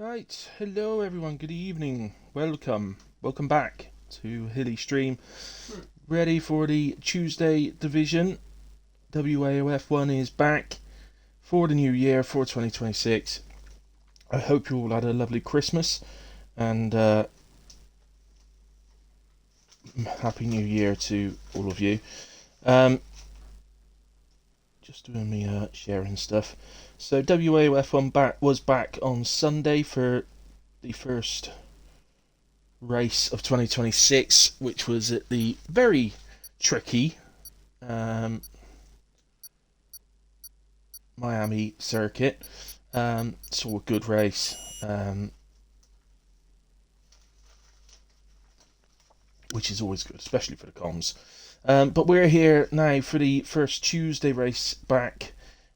Right, hello everyone, good evening, welcome back to Hilly Stream. Ready for the Tuesday division. WAOF1 is back for the new year, for 2026. I hope you all had a lovely Christmas and Happy New Year to all of you. Just doing me sharing stuff. So WAOF1 was back on Sunday for the first race of 2026, which was at the very tricky Miami circuit. Saw a good race, which is always good, especially for the comms. But we're here now for the first Tuesday race back,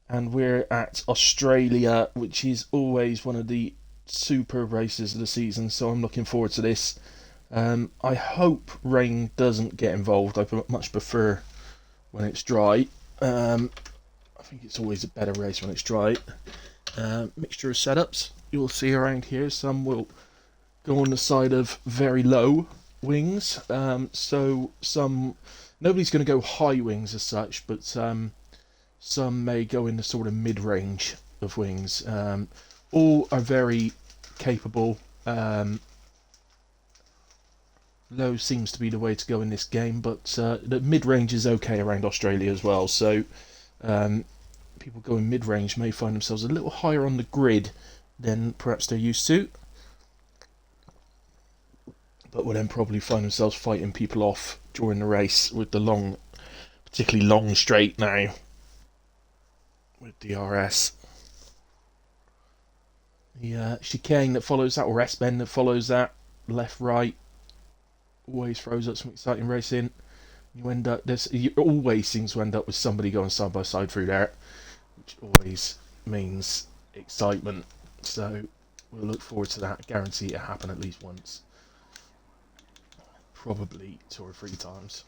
and we're at Australia, which is always one of the super races of the season, so I'm looking forward to this. I hope rain doesn't get involved. I much prefer when it's dry. I think it's always a better race when it's dry. Mixture of setups you'll see around here. Some will go on the side of very low wings. So some nobody's going to go high wings as such, but some may go in the sort of mid-range of wings. All are very capable. Low seems to be the way to go in this game, but the mid-range is okay around Australia as well. So people going mid-range may find themselves a little higher on the grid than perhaps they're used to, but will then probably find themselves fighting people off during the race with the long, particularly long straight now with DRS. The chicane that follows that, or S-bend that follows that, left, right, always throws up some exciting racing. You always seem to end up with somebody going side by side through there, which always means excitement. So we'll look forward to that. I guarantee it'll happen at least once, probably 2 or 3 times.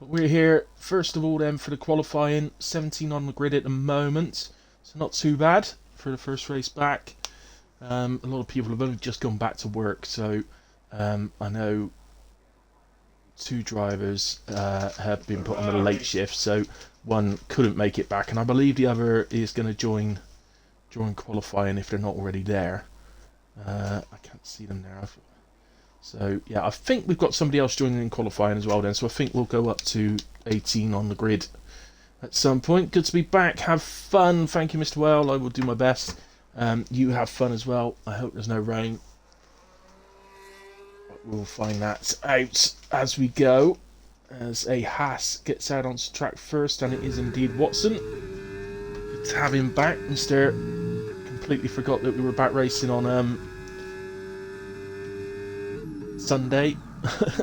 But we're here first of all then for the qualifying. 17 on the grid at the moment, so not too bad for the first race back. A lot of people have only just gone back to work, so I know 2 drivers have been put on the late shift, so one couldn't make it back, and I believe the other is going to join qualifying if they're not already there. I can't see them there. So yeah, I think we've got somebody else joining in qualifying as well then, so I think we'll go up to 18 on the grid at some point. Good to be back. Have fun. Thank you, Mr. Well. I will do my best. You have fun as well. I hope there's no rain. We'll find that out as we go, as a Haas gets out onto track first, and it is indeed Watson. Good to have him back. Mr. Completely forgot that we were back racing on Sunday,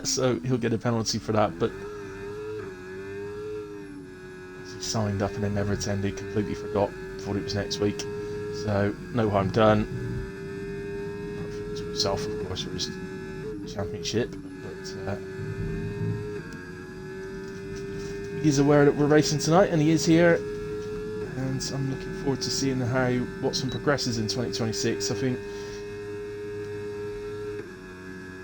so he'll get a penalty for that, but as he signed up and then never attended, completely forgot, thought it was next week, so no harm done. Not to himself, of course, for his championship, but he's aware that we're racing tonight, and he is here, and I'm looking forward to seeing how Watson progresses in 2026. I think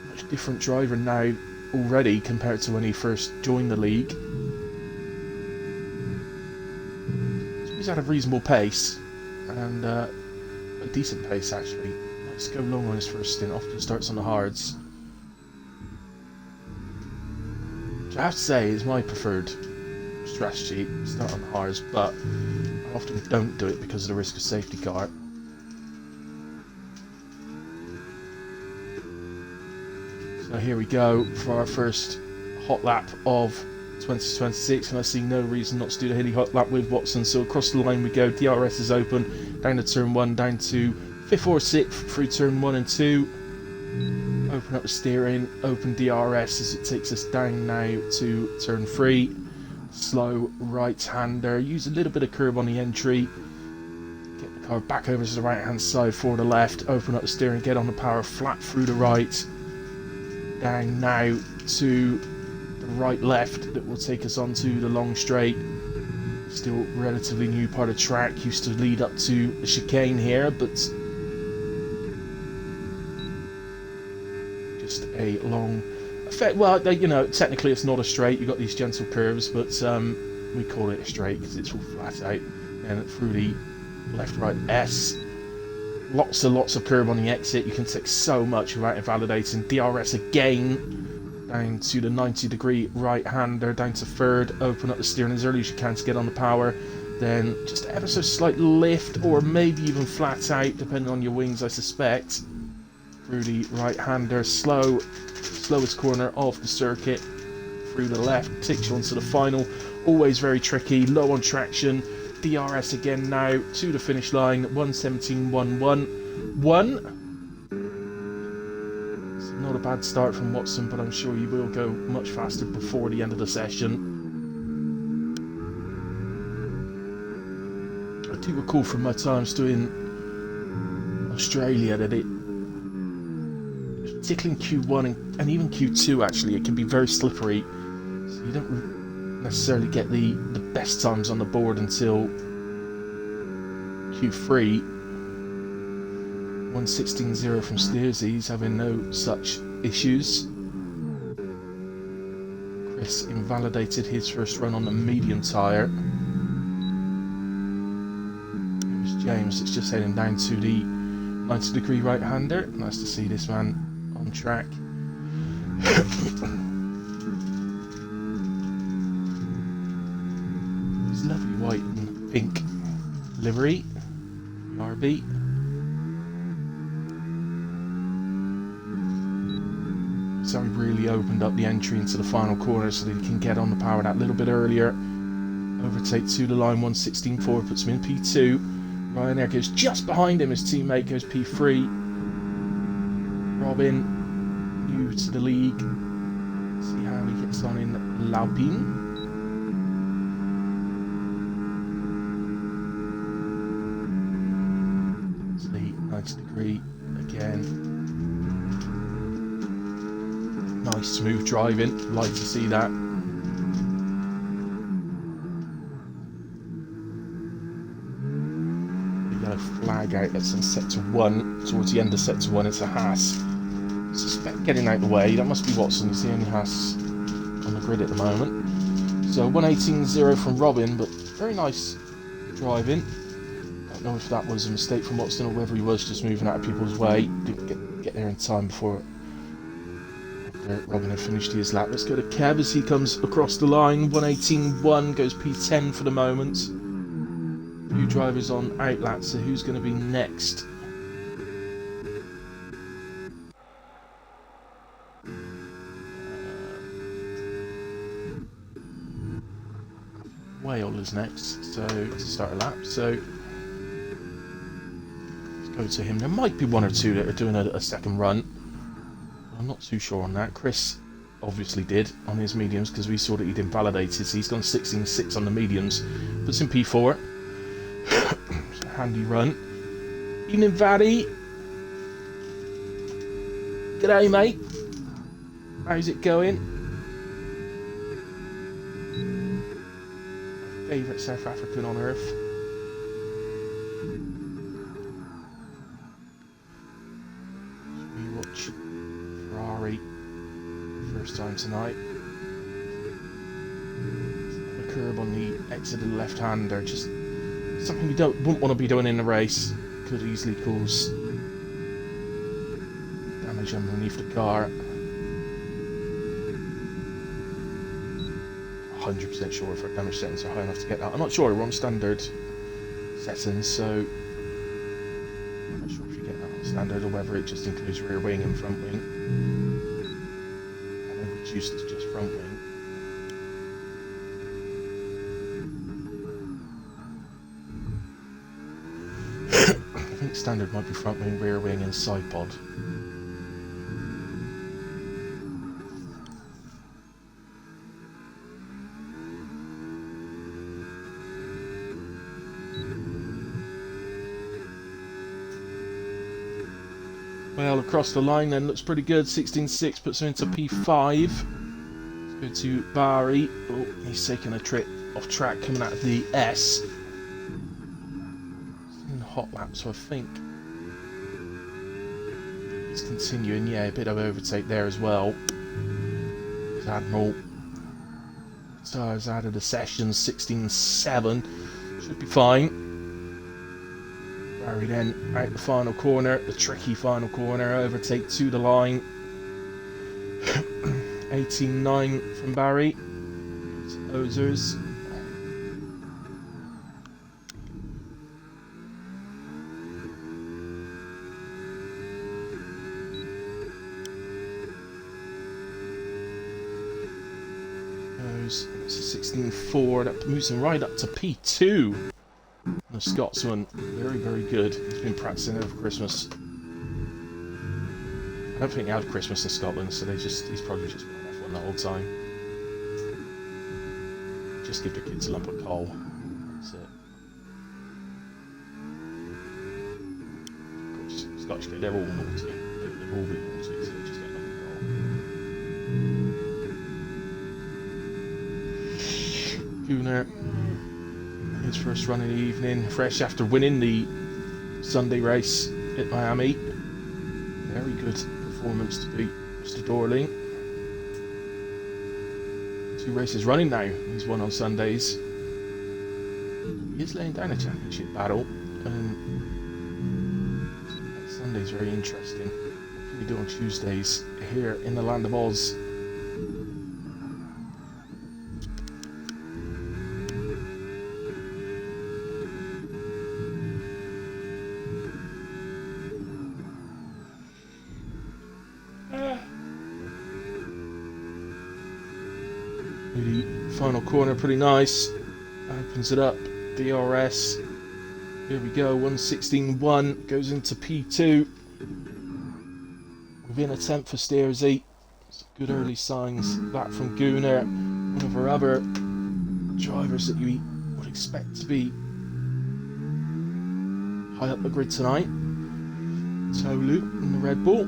much different driver now already compared to when he first joined the league. So he's had a reasonable pace, and a decent pace actually. Let's go long on his first stint. Often starts on the hards. I have to say is my preferred strategy, start on the hards, but I often don't do it because of the risk of safety car. So here we go for our first hot lap of 2026, and I see no reason not to do the hilly hot lap with Watson. So across the line we go, DRS is open, down to turn 1, down to 5th or 6th through turn 1 and 2. Open up the steering, open DRS as it takes us down now to turn 3. Slow right-hander, use a little bit of curb on the entry. Get the car back over to the right-hand side for the left. Open up the steering, get on the power, flat through the right. Down now to the right-left that will take us onto the long straight. Still relatively new part of track, used to lead up to the chicane here, but just a long effect. Well, you know, technically it's not a straight. You've got these gentle curves, but we call it a straight because it's all flat out. And through the left-right S, lots of curve on the exit. You can take so much without invalidating. DRS again, down to the 90-degree right-hander, down to third. Open up the steering as early as you can to get on the power. Then just ever so slight lift, or maybe even flat out, depending on your wings, I suspect. Through the right-hander, slowest corner of the circuit. Through the left, takes you onto the final. Always very tricky, low on traction. DRS again now to the finish line. 1:17.111. It's not a bad start from Watson, but I'm sure you will go much faster before the end of the session. I do recall from my times doing Australia that particularly in Q1 and even Q2 actually, it can be very slippery, so you don't necessarily get the best times on the board until Q3. 1:16.0 from Steersy, he's having no such issues. Chris invalidated his first run on the medium tyre. James, it's just heading down to the 90-degree right-hander. Nice to see this man on track. His lovely white and pink livery, RB. So he really opened up the entry into the final corner so that he can get on the power that little bit earlier. Overtake to the line, 1:16.4, puts him in P2. Ryanair goes just behind him, his teammate goes P3. Robin, new to the league. See how he gets on in Laupin. It's the 90-degree again. Nice smooth driving, like to see that. Flag out that's in sector 1, towards the end of sector 1. It's a Haas. I suspect getting out the way. That must be Watson. He's the only Haas on the grid at the moment. So 1:18.0 from Robin, but very nice driving. I don't know if that was a mistake from Watson or whether he was just moving out of people's way. Didn't get there in time before Robin had finished his lap. Let's go to Kev as he comes across the line. 1:18.1 goes P10 for the moment. Few drivers on outlet, so who's going to be next? Whale is next, so to start a lap. So let's go to him. There might be one or two that are doing a second run. I'm not too sure on that. Chris obviously did on his mediums because we saw that he'd invalidated, so he's gone 16.6 on the mediums. Puts in P4. Handy run. Evening, Vaddy. G'day, mate. How's it going? Favourite South African on earth. We watch Ferrari first time tonight. The curb on the exit of the left-hander, just something you wouldn't want to be doing in a race. Could easily cause damage underneath the car. 100% sure if our damage settings are high enough to get that. I'm not sure, we're on standard settings, so I'm not sure if you get that on standard or whether it just includes rear wing and front wing. I think it's used as just front wing. I think standard might be front wing, rear wing and side pod. Well, across the line then, looks pretty good. 16.6 puts him into P5. Let's go to Barry. Oh, he's taking a trip off track coming out of the S. He's in hot lap, so I think it's continuing. Yeah, a bit of overtake there as well. Admiral has added a session 16.7. Should be fine. Barry then out the final corner, the tricky final corner, overtake to the line. 18.9 from Barry. Ozers. It's a 16.4, that moves him right up to P2. The Scotsman, very, very good. He's been practicing over Christmas. I don't think they have Christmas in Scotland, so he's probably just been off one the whole time. Just give the kids a lump of coal. That's it. Of course, Scottish kids, they're all naughty. They've all been naughty, so they just get a lump of coal. Gunnar, his first run in the evening, fresh after winning the Sunday race at Miami. Very good performance to beat Mr. Dorling. 2 races running now. He's won on Sundays. He is laying down a championship battle, and Sunday's very interesting. What can we do on Tuesdays here in the land of Oz? The final corner, pretty nice. Opens it up. DRS. Here we go. 1:16.1 goes into P2. Within a tenth for Steersy. Good early signs. That from Gunnar. One of our other drivers that you would expect to be high up the grid tonight. Tolu in the Red Bull.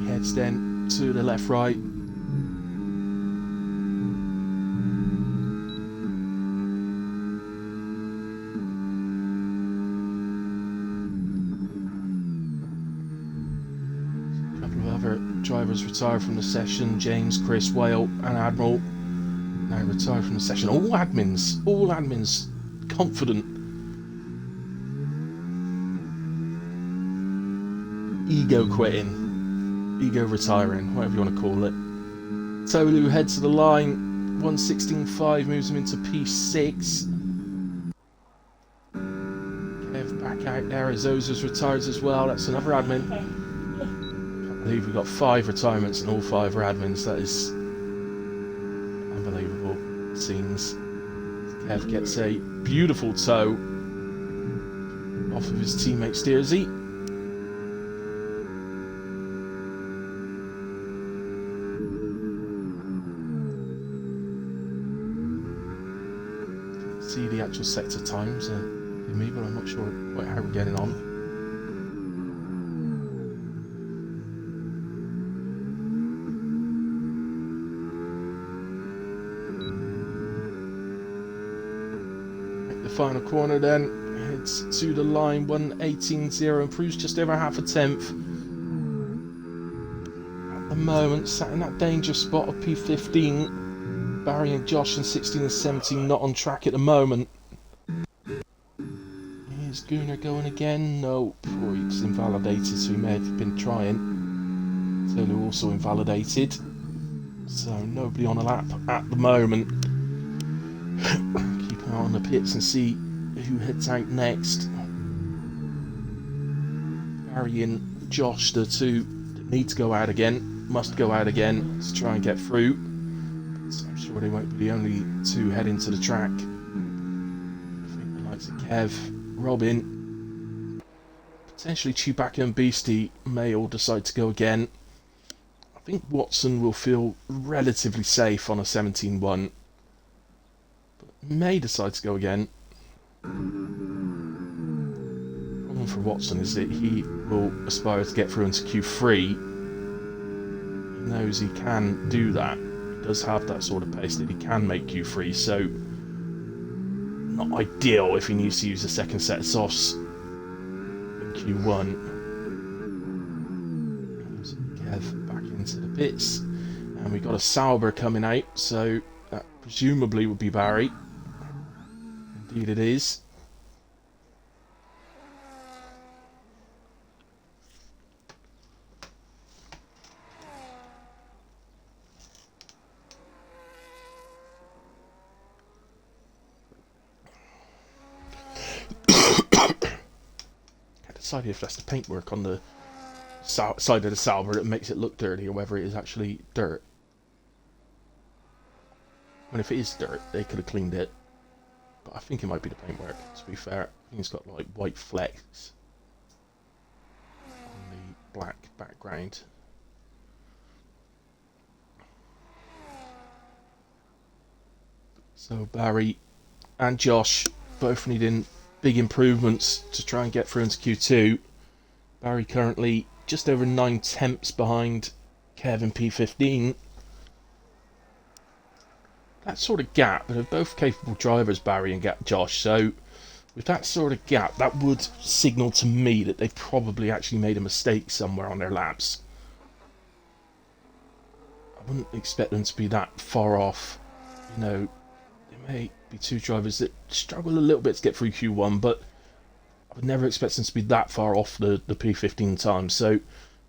Heads then to the left right. A couple of other drivers retired from the session. James, Chris, Whale and Admiral now retired from the session. All admins confident. Ego quitting. Ego retiring, whatever you want to call it. Tolu heads to the line. 1:16.5 moves him into P6. Kev back out there as Ozers retires as well. That's another admin. I believe we've got 5 retirements and all 5 are admins. That is unbelievable scenes. Kev gets a beautiful tow off of his teammate Steersy. See the actual sector times in me, but I'm not sure quite how we're getting on. The final corner then heads to the line. 1:18.0, improves just over half a tenth. At the moment, sat in that danger spot of P15. Barry and Josh in 16 and 17 not on track at the moment. Is Gunnar going again? No, he's invalidated, so he may have been trying. Tolu also invalidated. So nobody on a lap at the moment. Keep an eye on the pits and see who heads out next. Barry and Josh, the 2 that need to go out again, must go out again to try and get through. I'm sure they won't be the only 2 heading to the track. I think the likes of Kev, Robin, potentially Chewbacca and Beastie may all decide to go again. I think Watson will feel relatively safe on a 17.1, but may decide to go again. The problem for Watson is that he will aspire to get through into Q3. He knows he can do that. He does have that sort of pace that he can make Q3, so not ideal if he needs to use the second set of softs in Q1. Kev back into the pits, and we got a Sauber coming out, so that presumably would be Barry. Indeed it is. I decided if that's the paintwork on the side of the Sauber that makes it look dirty, or whether it is actually dirt. And if it is dirt, they could have cleaned it. But I think it might be the paintwork, to be fair. I think it's got like white flecks on the black background. So Barry and Josh both needing big improvements to try and get through into Q2. Barry currently just over 9 tenths behind Kevin P15. That sort of gap, but they're both capable drivers, Barry and Josh, so with that sort of gap, that would signal to me that they've probably actually made a mistake somewhere on their laps. I wouldn't expect them to be that far off. You know, there may be two drivers that struggle a little bit to get through Q1, but I would never expect them to be that far off the P15 time. So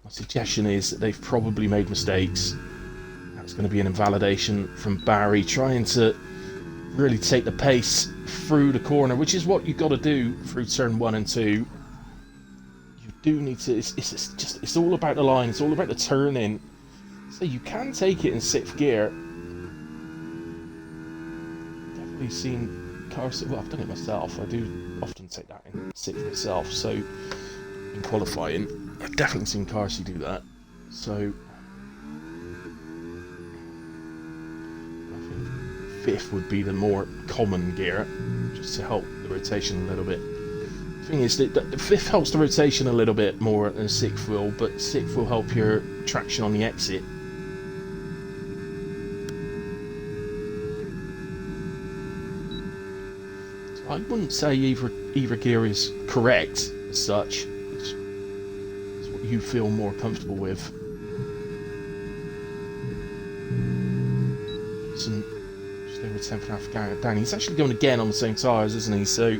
my suggestion is that they've probably made mistakes. That's going to be an invalidation from Barry, trying to really take the pace through the corner, which is what you've got to do through turn 1 and 2. You do need to. It's all about the line. It's all about the turning. So you can take it in 6th gear. Definitely seen cars. Well, I've done it myself. I do often take that in 6th myself. So in qualifying, I've definitely seen cars who do that. So 5th would be the more common gear, just to help the rotation a little bit. The thing is that the 5th helps the rotation a little bit more than 6th will, but 6th will help your traction on the exit. So I wouldn't say either gear is correct as such. It's what you feel more comfortable with. Over 10.5 down. He's actually going again on the same tyres, isn't he? So I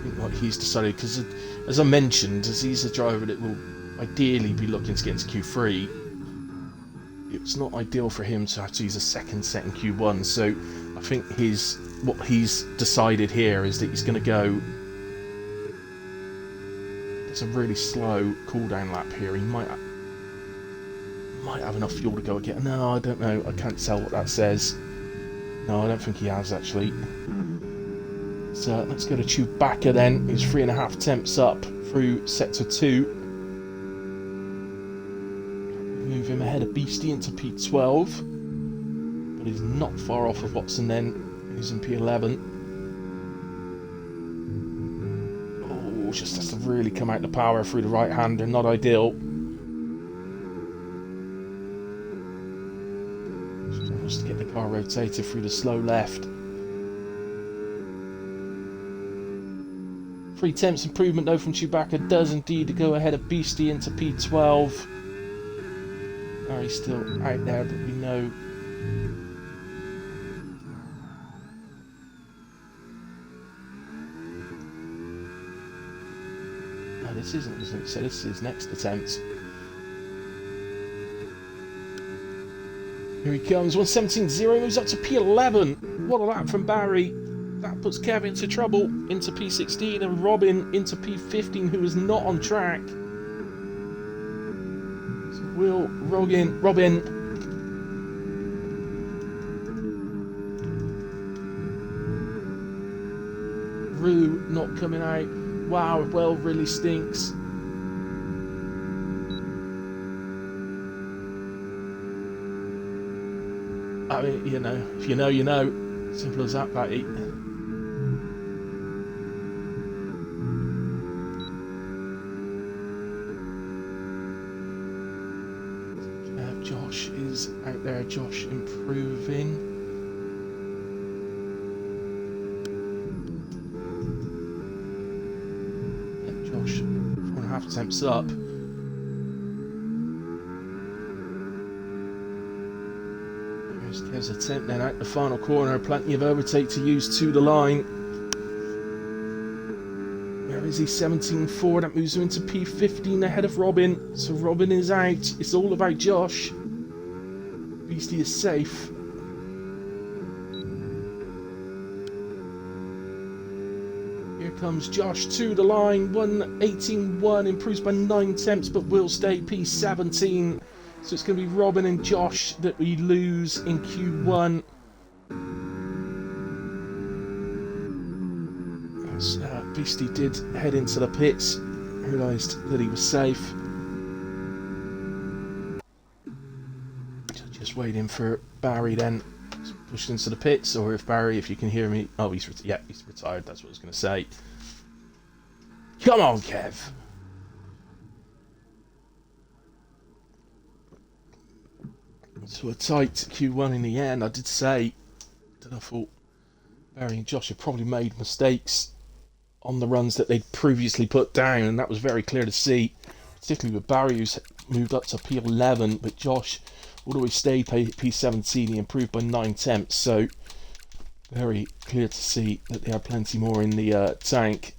think what he's decided, because as I mentioned, as he's a driver that will ideally be looking to get into Q3, it's not ideal for him to have to use a second set in Q1. So I think what he's decided here is that he's going to go. There's a really slow cooldown lap here. He might have enough fuel to go again. No, I don't know. I can't tell what that says. No, I don't think he has, actually. So let's go to Chewbacca then. He's 3.5 temps up through Sector 2. Move him ahead of Beastie into P12. But he's not far off of Watson then. He's in P11. Oh, just has to really come out the power through the right-hander. Not ideal. To get the car rotated through the slow left. 3 temps improvement though from Chewbacca does indeed go ahead of Beastie into P12. Barry's still out there, but we know no, this isn't, isn't it? So this is next attempt. Here he comes, 1:17.0, moves up to P11. What a lap from Barry. That puts Kev into trouble, into P16, and Robin into P15, who is not on track. So Robin. Rue not coming out. Wow, well, really stinks. mean, you know, if you know, you know. Simple as that, Patty. Josh is out there. Josh improving. Josh, 4.5 attempts up. There's a attempt then out the final corner. Plenty of overtake to use to the line. Where is he? 17.4. That moves him into P15 ahead of Robin. So Robin is out. It's all about Josh. Beastie is safe. Here comes Josh to the line. 1:18.1, improves by 9 attempts, but will stay P17. So it's going to be Robin and Josh that we lose in Q1. As Beastie did head into the pits, realised that he was safe. So just waiting for Barry then to push into the pits, or if Barry, if you can hear me. Oh, he's retired, that's what I was going to say. Come on, Kev. So a tight Q1 in the end. I did say that I thought Barry and Josh had probably made mistakes on the runs that they'd previously put down, and that was very clear to see, particularly with Barry, who's moved up to P11, but Josh, although he stayed P17, he improved by 9 attempts, so very clear to see that they had plenty more in the tank.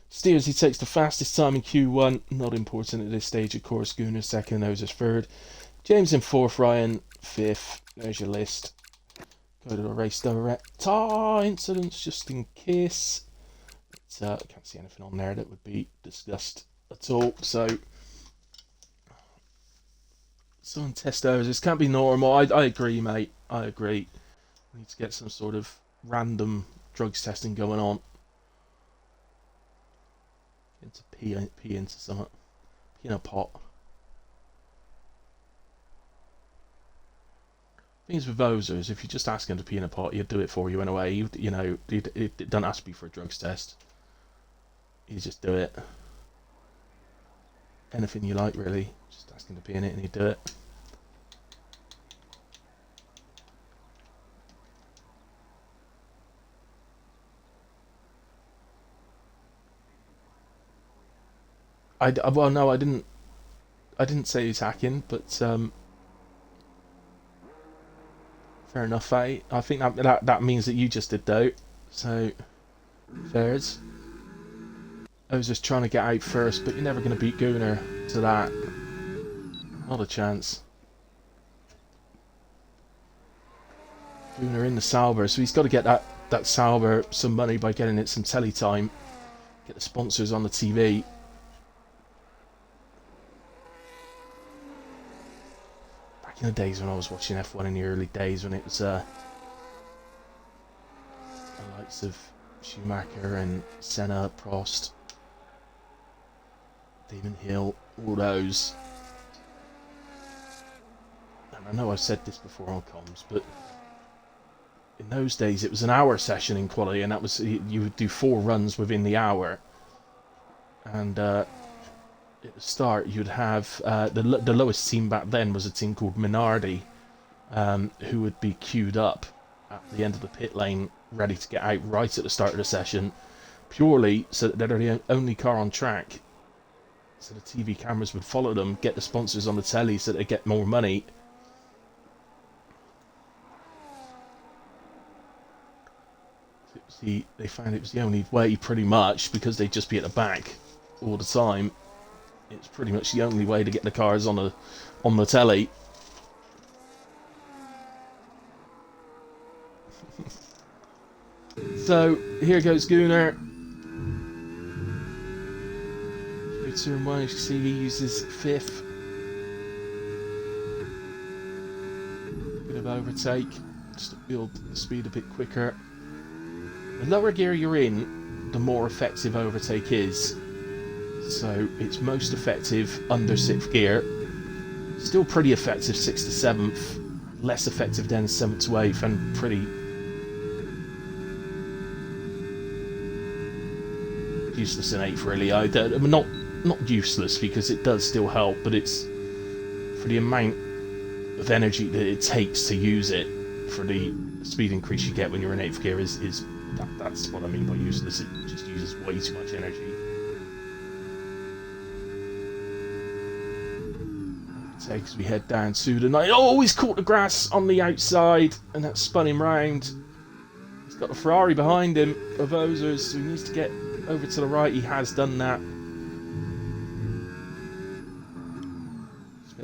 Steers, he takes the fastest time in Q1, not important at this stage, of course. Gunnar second, Ozers third. James in fourth, Ryan fifth. There's your list. Go to the race direct. Incidents, just in case. But, I can't see anything on there that would be discussed at all. So on test hours, this can't be normal. I agree, mate. I agree. We need to get some sort of random drugs testing going on. Into pee into something. Pee in a pot. Things with Ozers, if you just ask him to pee in a pot, he'd do it for you in a way. You know, it don't ask you for a drugs test. You just do it. Anything you like, really. Just ask him to pee in it and he'd do it. Well, no, I didn't say he's hacking, but fair enough, eh? I think that means that you just did though. So fairs. I was just trying to get out first, but you're never going to beat Gunnar to that. Not a chance. Gunnar in the Sauber, so he's got to get that Sauber some money by getting it some telly time. Get the sponsors on the TV. In the days when I was watching F1 in the early days, when it was the likes of Schumacher and Senna, Prost, Damon Hill, all those. And I know I've said this before on comms, but in those days it was an hour session in quality, and that was, you would do 4 runs within the hour. And at the start, you'd have the lowest team back then was a team called Minardi, who would be queued up at the end of the pit lane, ready to get out right at the start of the session, purely so that they're the only car on track. So the TV cameras would follow them, get the sponsors on the telly so they get more money. They found it was the only way, pretty much, because they'd just be at the back all the time. It's pretty much the only way to get the cars on the telly. So here goes Gunnar. Turn 1, you can see he uses 5th. Bit of overtake, just to build the speed a bit quicker. The lower gear you're in, the more effective overtake is. So it's most effective under 6th gear. Still pretty effective 6th to 7th. less effective than 7th to 8th, and pretty useless in 8th, really. I mean, not useless, because it does still help, but it's for the amount of energy that it takes to use it, for the speed increase you get when you're in 8th gear that's what I mean by useless. It just uses way too much energy. As we head down to the night. Oh, he's caught the grass on the outside, and that spun him round. He's got the Ferrari behind him of Ozers, so he needs to get over to the right. He has done that.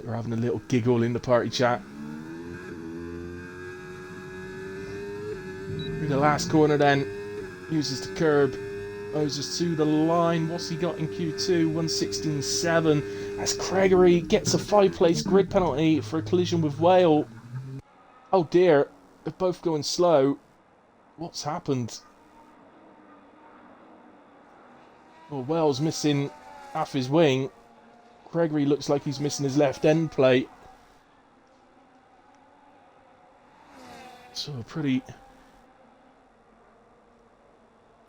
We're having a little giggle in the party chat. Through the last corner then, uses the curb. Ozers to the line. What's he got in Q2? 1:16.7. As Gregory gets a 5-place grid penalty for a collision with Whale. Oh dear, they're both going slow. What's happened? Well, Whale's missing half his wing. Gregory looks like he's missing his left end plate. So a pretty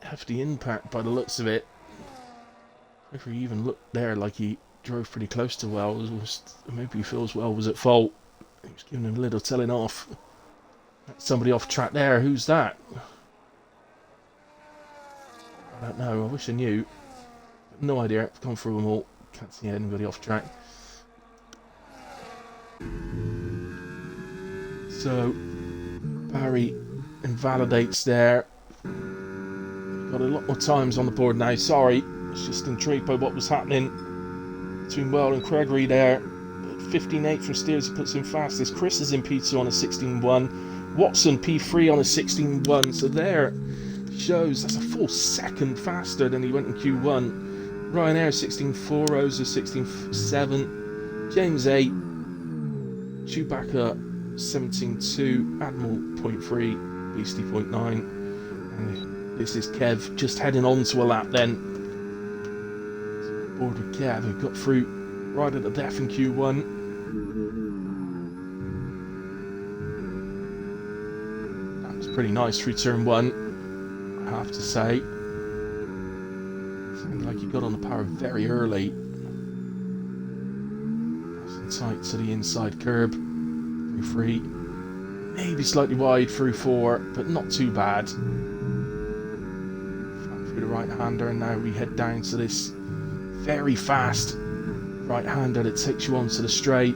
hefty impact by the looks of it. Gregory even looked there like he drove pretty close to Wells. Maybe he feels Wells was at fault. He was giving him a little telling off. That's somebody off track there. Who's that? I don't know. I wish I knew. No idea. I've gone through them all. Can't see anybody off track. So Barry invalidates there. Got a lot more times on the board now. Sorry. It's just intrigued by what was happening between Well and Gregory there. 15.8 from Steers, he puts him fastest. Chris is in P2 on a 16.1. Watson P3 on a 16.1. So there shows that's a full second faster than he went in Q1. Ryanair 16.4, Rosa 16.7, James 8, Chewbacca 17.2, Admiral 0.3, Beastie 0.9. And this is Kev just heading on to a lap then. Board with Kev, who got through right at the death in Q1. That was pretty nice through turn 1, I have to say. Sounded like he got on the power very early. Nice and tight to the inside curb. Through 3. Maybe slightly wide through 4, but not too bad. Flat through the right-hander, and now we head down to this very fast right-hander that takes you onto the straight.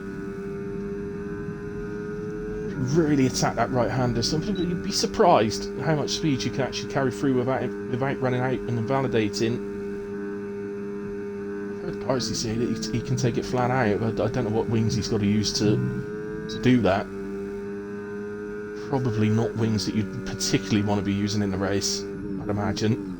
Really attack that right-hander. You'd be surprised how much speed you can actually carry through without running out and invalidating. I've heard Parsley say that he can take it flat out, but I don't know what wings he's got to use to do that. Probably not wings that you'd particularly want to be using in the race, I'd imagine.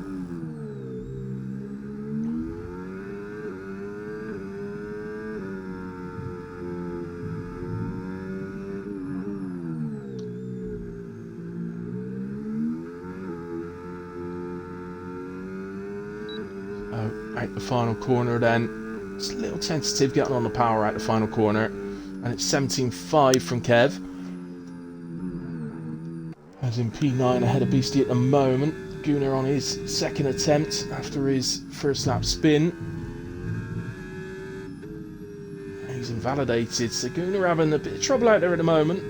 Out the final corner then. It's a little tentative getting on the power out the final corner. And it's 17.5 from Kev. As in P9 ahead of Beastie at the moment. Gunnar on his second attempt after his first lap spin. He's invalidated. So Gunnar having a bit of trouble out there at the moment.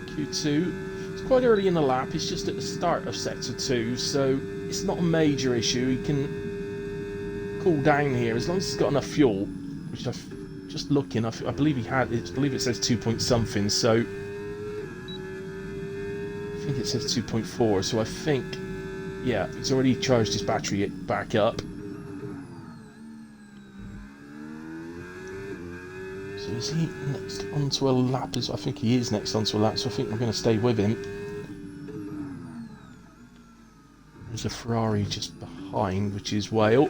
Q2. It's quite early in the lap. It's just at the start of sector 2. So it's not a major issue. He can cool down here as long as he's got enough fuel, which I've just looking. I believe he had. I believe it says 2 point something. So I think it says 2.4. So I think, yeah, he's already charged his battery back up. So is he next onto a lap? I think he is next onto a lap. So I think we're going to stay with him. There's a Ferrari just behind, which is Whale.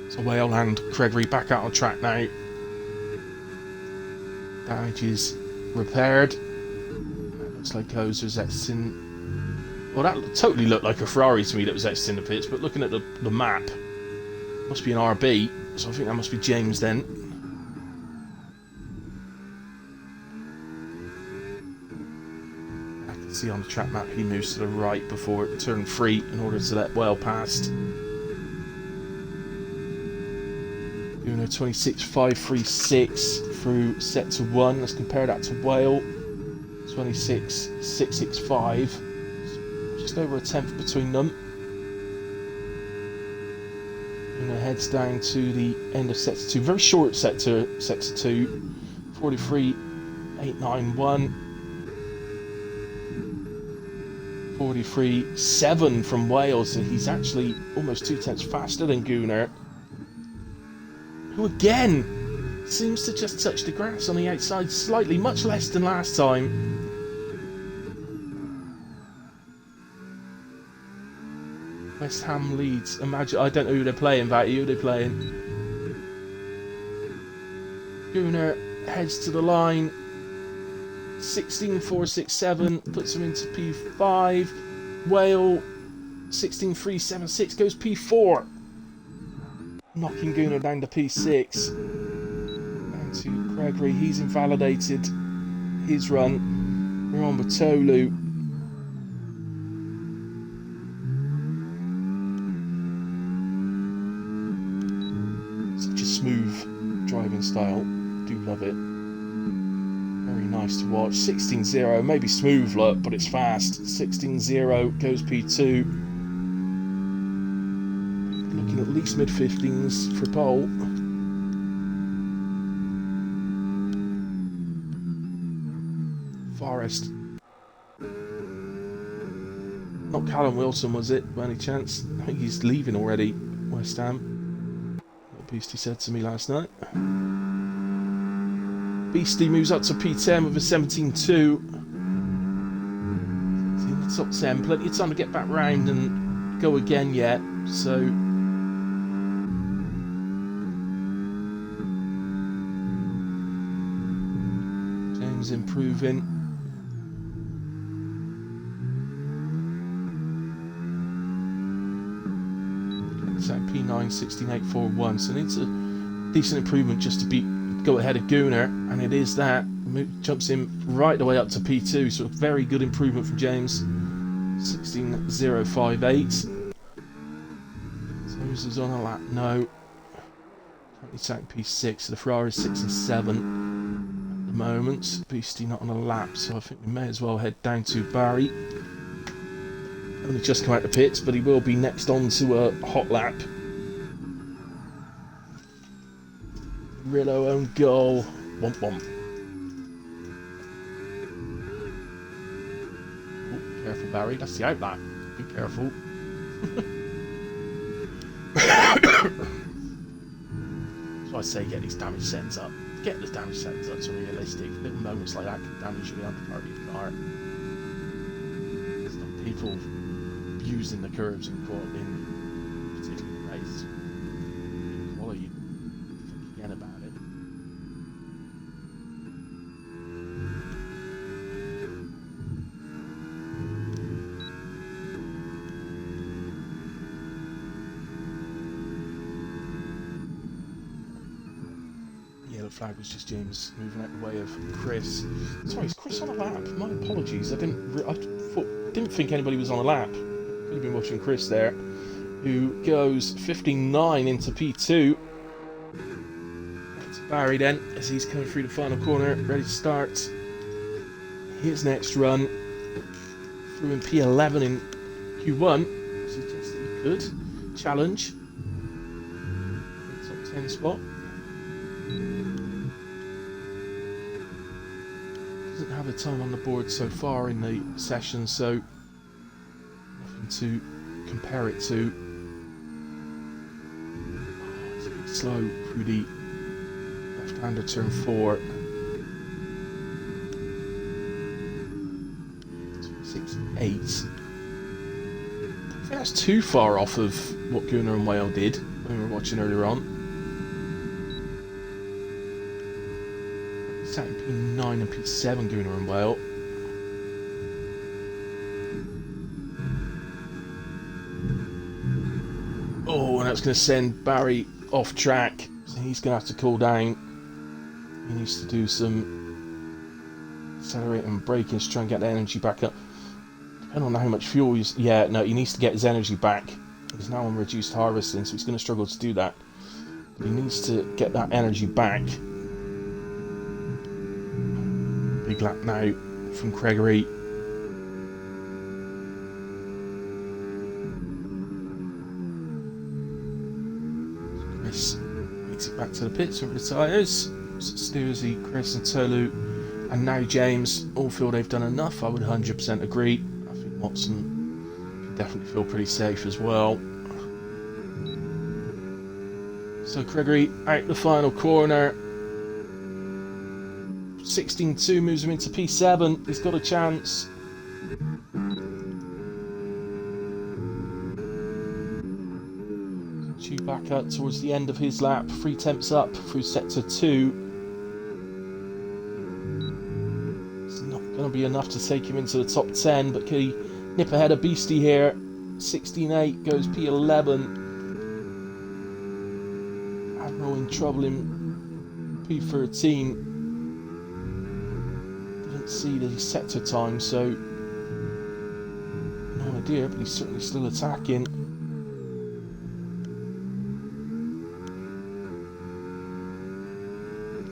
So Whale and Gregory back out on track now. Damage is repaired. Looks like Ozer's exiting. Well, that totally looked like a Ferrari to me that was exiting the pits, but looking at the map, must be an RB, so I think that must be James then. See on the track map, he moves to the right before turn 3 in order to let Whale past. Uno 26.536 through set to 1. Let's compare that to Whale. 26.665. Just over a tenth between them. Uno heads down to the end of set to 2. Very short set to 2. 43.891. 43.7 from Wales, so he's actually almost 2 tenths faster than Gunnar, who again seems to just touch the grass on the outside slightly, much less than last time. West Ham leads. Imagine, I don't know who they're playing, Vatty, who they're playing. Gunnar heads to the line. 16.467 puts him into P5. Whale 16.376 goes P4, knocking Gunnar down to P6. Down to Gregory, he's invalidated his run. We're on with Tolu. Such a smooth driving style, do love it. Very nice to watch. 16.0, maybe smooth look, but it's fast. 16.0 goes P2. Looking at least mid-15s for pole. Forest. Not Callum Wilson, was it, by any chance? I think he's leaving already, West Ham. What Beastie said to me last night. Beastie moves up to P10 with a 17.2. He's in the top 10. Plenty of time to get back round and go again yet. So James improving. It's at P9 16.841. So needs a decent improvement just to go ahead of Gunnar, and it is that. Jumps him right the way up to P2, so a very good improvement from James. 16.058. So is on a lap? No. Currently sat P6, so the Ferrari is 6 and 7 at the moment. Beastie not on a lap, so I think we may as well head down to Barry. Only just come out the pits, but he will be next on to a hot lap. Rillo own goal. Womp womp. Oh, careful, Barry. That's the out lap. Be careful. So I say get these damage settings up. Get the damage settings up to realistic. Little moments like that can damage the underpart of your car. Stop people using the curves in particularly the race. Quality. Think again about it. Flag was just James moving out the way of Chris. Sorry, is Chris on a lap? My apologies. I didn't think anybody was on a lap. Could have been watching Chris there, who goes 59 into P2. That's Barry then, as he's coming through the final corner, ready to start his next run. Through in P11 in Q1. Suggested he could challenge the top 10 spot. Doesn't have a time on the board so far in the session, so nothing to compare it to. It's a bit slow through the left-hander turn 4. 6.8. I think that's too far off of what Gunnar and Whale did when we were watching earlier on. Sat in P9 and P7, Gunnar and Whale. Oh, and that's going to send Barry off track. So he's going to have to cool down. He needs to do some accelerating and braking to try and get the energy back up. I don't know how much fuel he's... Yeah, no, he needs to get his energy back. He's now on reduced harvesting, so he's going to struggle to do that. But he needs to get that energy back. Big lap now from Gregory. Chris makes it back to the pits with the tyres. Stuarsy, Chris and Tolu, and now James all feel they've done enough. I would 100% agree. I think Watson can definitely feel pretty safe as well. So Gregory out the final corner. 16.2 moves him into P7. He's got a chance. Chewbacca towards the end of his lap. 3 temps up through sector 2. It's not going to be enough to take him into the top 10, but can he nip ahead of Beastie here? 16.8 goes P11. Admiral in trouble in P13. Didn't see the sector time, so no idea, but he's certainly still attacking.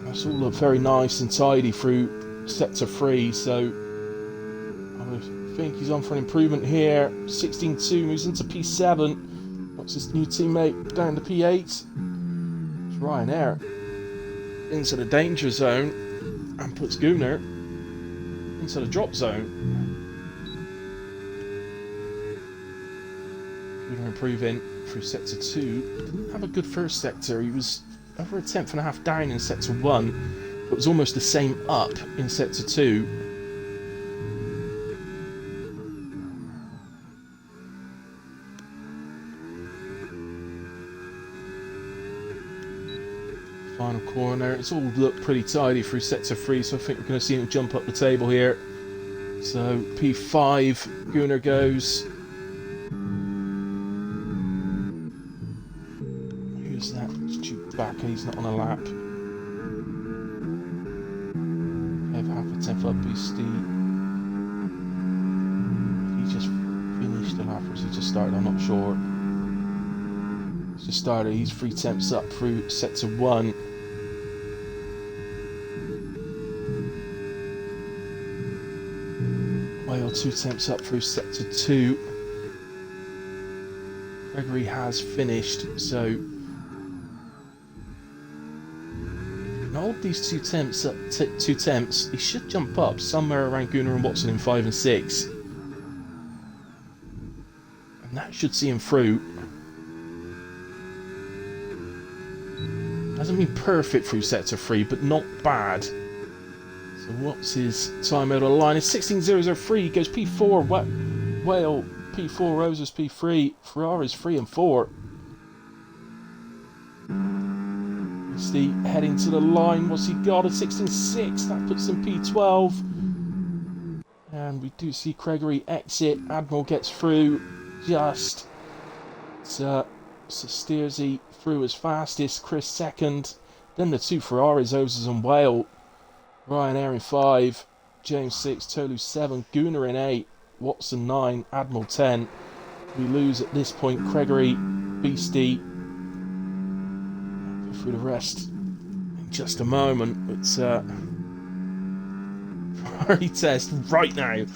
That's all looked very nice and tidy through sector 3, so I think he's on for an improvement here. 16.2 moves into P7. Knocks his new teammate down to P8. It's Ryanair into the danger zone and puts Gunnar into the drop zone. Gunnar improving through sector 2. Didn't have a good first sector. He was over a tenth and a half down in sector 1, but was almost the same up in sector 2. Final corner. It's all looked pretty tidy through sector 3, so I think we're going to see him jump up the table here. So P5, Gunnar goes. Who's that? It's Chewbacca, he's not on a lap. Kev half a tenth up, Beastie. He just finished the lap, or has he just started? I'm not sure. He's just started, he's 3 temps up through sector 1. Whale 2 temps up through sector 2. Gregory has finished, so hold these 2 temps up. 2 temps, he should jump up somewhere around Gunnar and Watson in 5 and 6, and that should see him through. Hasn't been perfect through sector 3, but not bad. So what's his time out of the line? It's 16.003. He goes P4. Whale P4. Roses P3. Ferrari's 3 and 4. Beastie heading to the line. What's he got? A 16.6. That puts him P12. And we do see Gregory exit. Admiral gets through. Just. Steersy through as fastest. Chris second. Then the 2 Ferraris, Oses and Whale. Ryanair in 5, James 6, Tolu 7, Gunnar in 8, Watson 9, Admiral 10. We lose at this point Gregory, Beastie. I'll go through the rest in just a moment, but Ferrari test right now.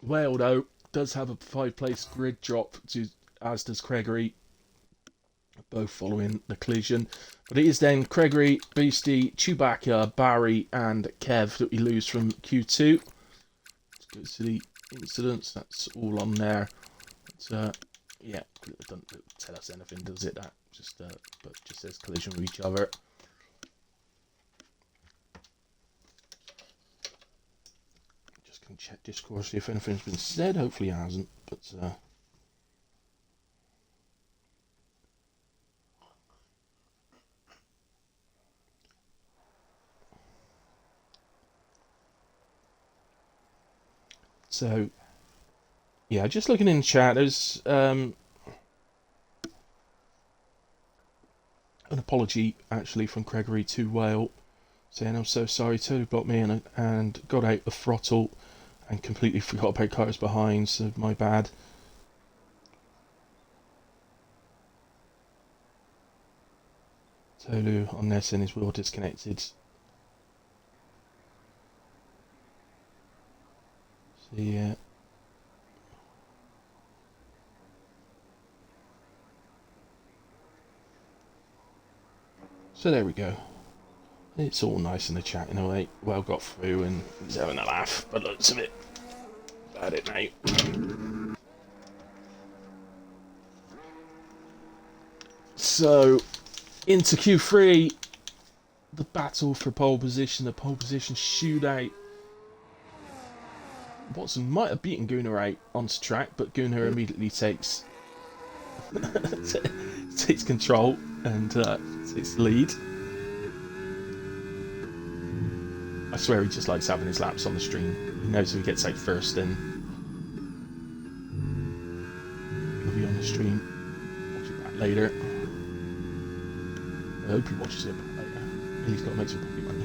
Whale though does have a 5-place grid drop, as does Gregory. Both following the collision, but it is then Gregory, Beastie, Chewbacca, Barry and Kev that we lose from Q2. Let's go to the incidents. That's all on there. But, yeah, it doesn't tell us anything, does it? That just but just says collision with each other. Just gonna check Discord, see if anything's been said. Hopefully it hasn't, but so, yeah, just looking in the chat, there's an apology actually from Gregory to Whale. saying I'm so sorry, totally blocked me and got out of throttle and completely forgot about cars behind, so my bad. Tolu on this and his wheel disconnected. So yeah. So there we go. It's all nice in the chat, you know, like, well got through and he's having a laugh, but looks of it. About it, mate. So, into Q3, the battle for pole position, the pole position shootout. Watson might have beaten Gunnar out onto track, but Gunnar immediately takes takes control and takes the lead. I swear he just likes having his laps on the stream. He knows if he gets out first, then he'll be on the stream. Watch it back later. I hope he watches it back later. He's got to make some pocket money.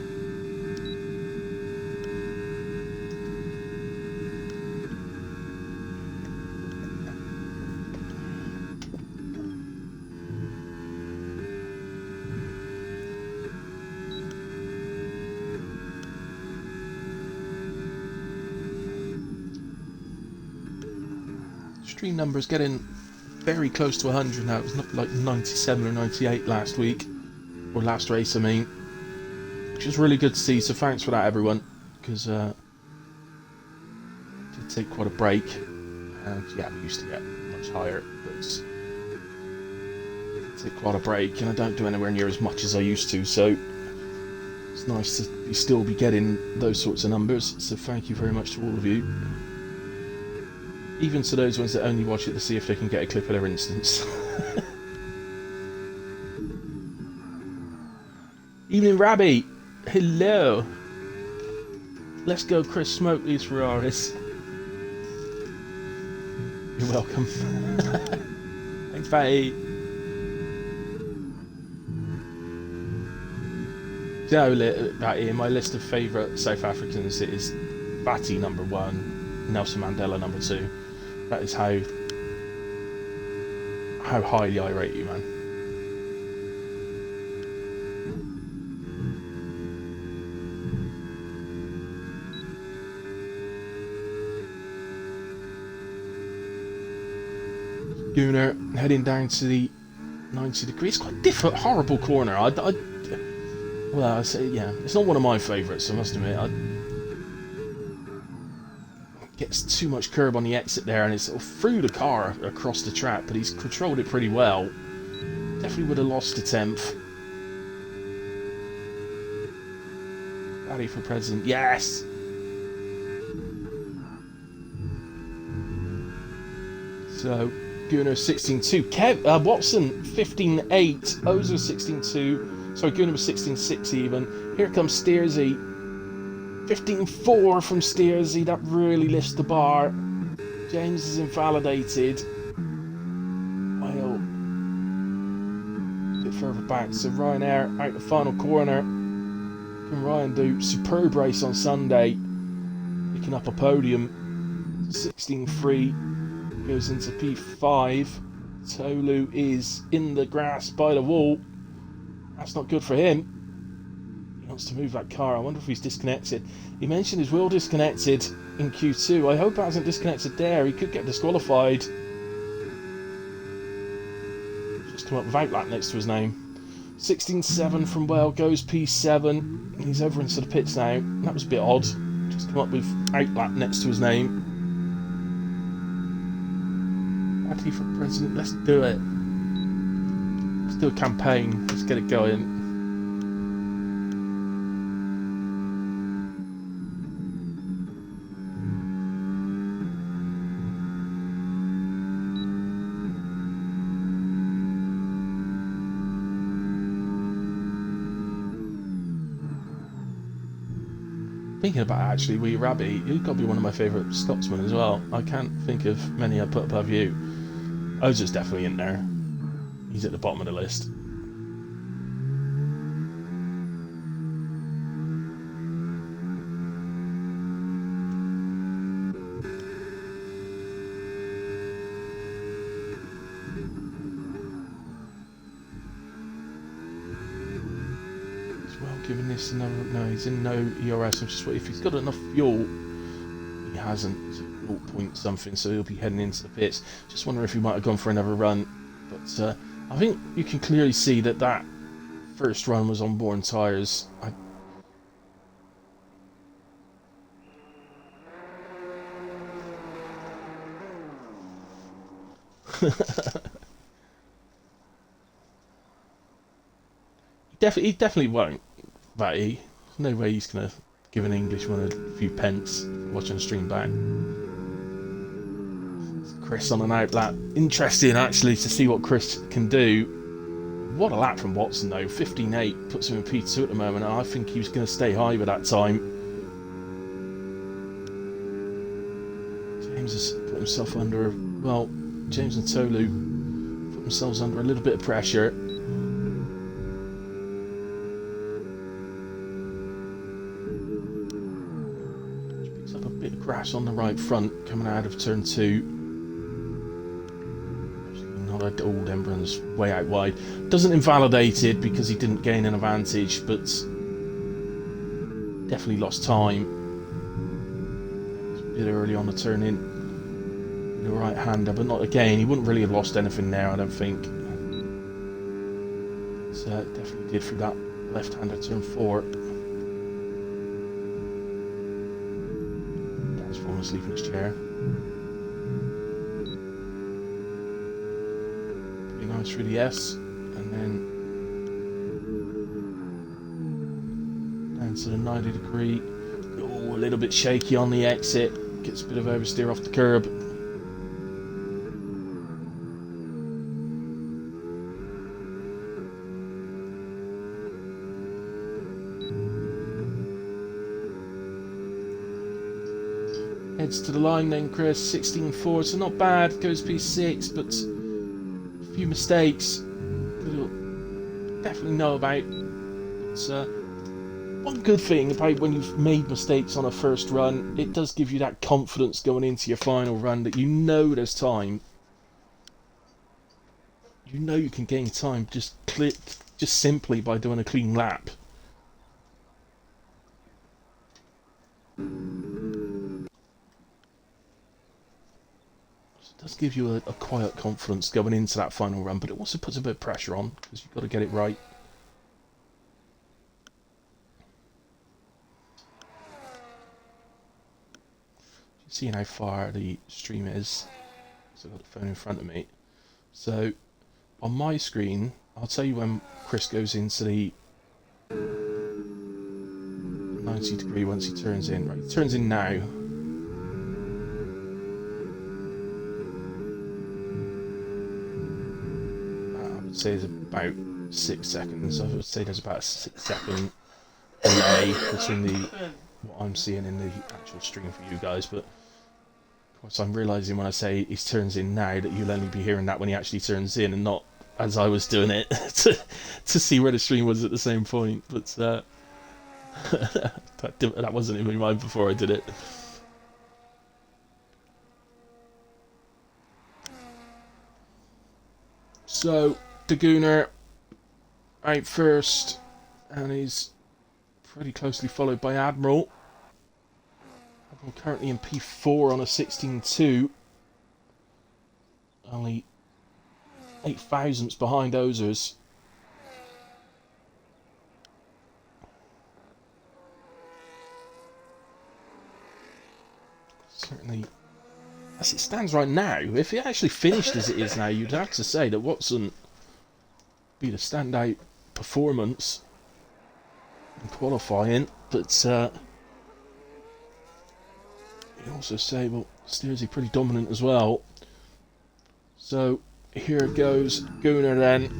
Stream numbers getting very close to 100 now. It was not like 97 or 98 last week, or last race I mean, which is really good to see, so thanks for that everyone, because did take quite a break, and yeah, we used to get much higher, but take quite a break, and I don't do anywhere near as much as I used to, so it's nice to still be getting those sorts of numbers, so thank you very much to all of you. Even to those ones that only watch it to see if they can get a clip of their instance. Evening Rabbi! Hello! Let's go Chris, smoke these Ferraris. You're welcome. Thanks, Fatty. So, in my list of favourite South Africans, it is Fatty number 1, Nelson Mandela number 2. That is how highly I rate you, man. Gunnar heading down to the 90 degrees. It's quite a different, horrible corner. Well, I say, yeah, it's not one of my favourites, I must admit. Gets too much curb on the exit there, and it's sort of through the car across the track, but he's controlled it pretty well. Definitely would have lost a 10th. Daddy for president, yes! So, Gunnar 16.2. Watson 15.8. Ozer 16.2. Sorry, Gunnar was 16.6 even. Here comes Steersy. 15.4 from Steersy, that really lifts the bar. James is invalidated. Well, a bit further back. So Ryanair out the final corner. Can Ryan do superb race on Sunday? Picking up a podium. 16.3 goes into P5. Tolu is in the grass by the wall. That's not good for him. To move that car. I wonder if he's disconnected. He mentioned his wheel disconnected in Q2. I hope it hasn't disconnected there. He could get disqualified. Just come up with outlap next to his name. 16.7 from Well goes P7. He's over into the pits now. That was a bit odd. Just come up with outlap next to his name. Ready for president? Let's do it. Let's do a campaign. Let's get it going. Thinking about it, actually, Wee Rabbi, you've got to be one of my favourite Scotsmen as well. I can't think of many I put above you. Ozer's definitely in there. He's at the bottom of the list. giving this another... No, he's in no ERS. I'm just wondering if he's got enough fuel. He hasn't. He's at 0 point something, so he'll be heading into the pits. Just wondering if he might have gone for another run. But I think you can clearly see that that first run was on worn tyres. He definitely won't, Batty. There's no way he's going to give an Englishman a few pence watching the stream back. Chris on an out lap. Interesting, actually, to see what Chris can do. What a lap from Watson, though. 15.8 puts him in P2 at the moment, and I think he was going to stay high with that time. James has put himself under... Well, James and Tolu put themselves under a little bit of pressure. Picks up a bit of grass on the right front coming out of turn 2. Not at all, Embrun's way out wide. Doesn't invalidate it because he didn't gain an advantage, but definitely lost time. It's a bit early on the turn in. The right-hander, but not again. He wouldn't really have lost anything there, I don't think. So definitely did through that left-hander turn 4. Dan's almost leaving his chair. Pretty nice through the S, and then down to the 90 degree. Oh, a little bit shaky on the exit. Gets a bit of oversteer off the curb. Heads to the line then, Chris. 16.4, so not bad. Goes P6, but a few mistakes that he'll definitely know about. But one good thing about when you've made mistakes on a first run, it does give you that confidence going into your final run that you know there's time. You know you can gain time just simply by doing a clean lap. It does give you a quiet confidence going into that final run, but it also puts a bit of pressure on because you've got to get it right. Seeing how far the stream is, so I've got the phone in front of me. So on my screen, I'll tell you when Chris goes into the 90 degree once he turns in. Right, he turns in now. Say there's about 6 seconds. I would say there's about a 6-second delay between what I'm seeing in the actual stream for you guys, but of course I'm realising when I say he turns in now that you'll only be hearing that when he actually turns in and not as I was doing it to see where the stream was at the same point. But that wasn't in my mind before I did it. So Dagooner out first, and he's pretty closely followed by Admiral. Admiral currently in P4 on a 16.2, only 8 thousandths behind Ozers. Certainly, as it stands right now, if it actually finished as it is now, you'd have to say that Watson be the standout performance in qualifying, but you also say, well, Steersy pretty dominant as well. So here goes Gooner then.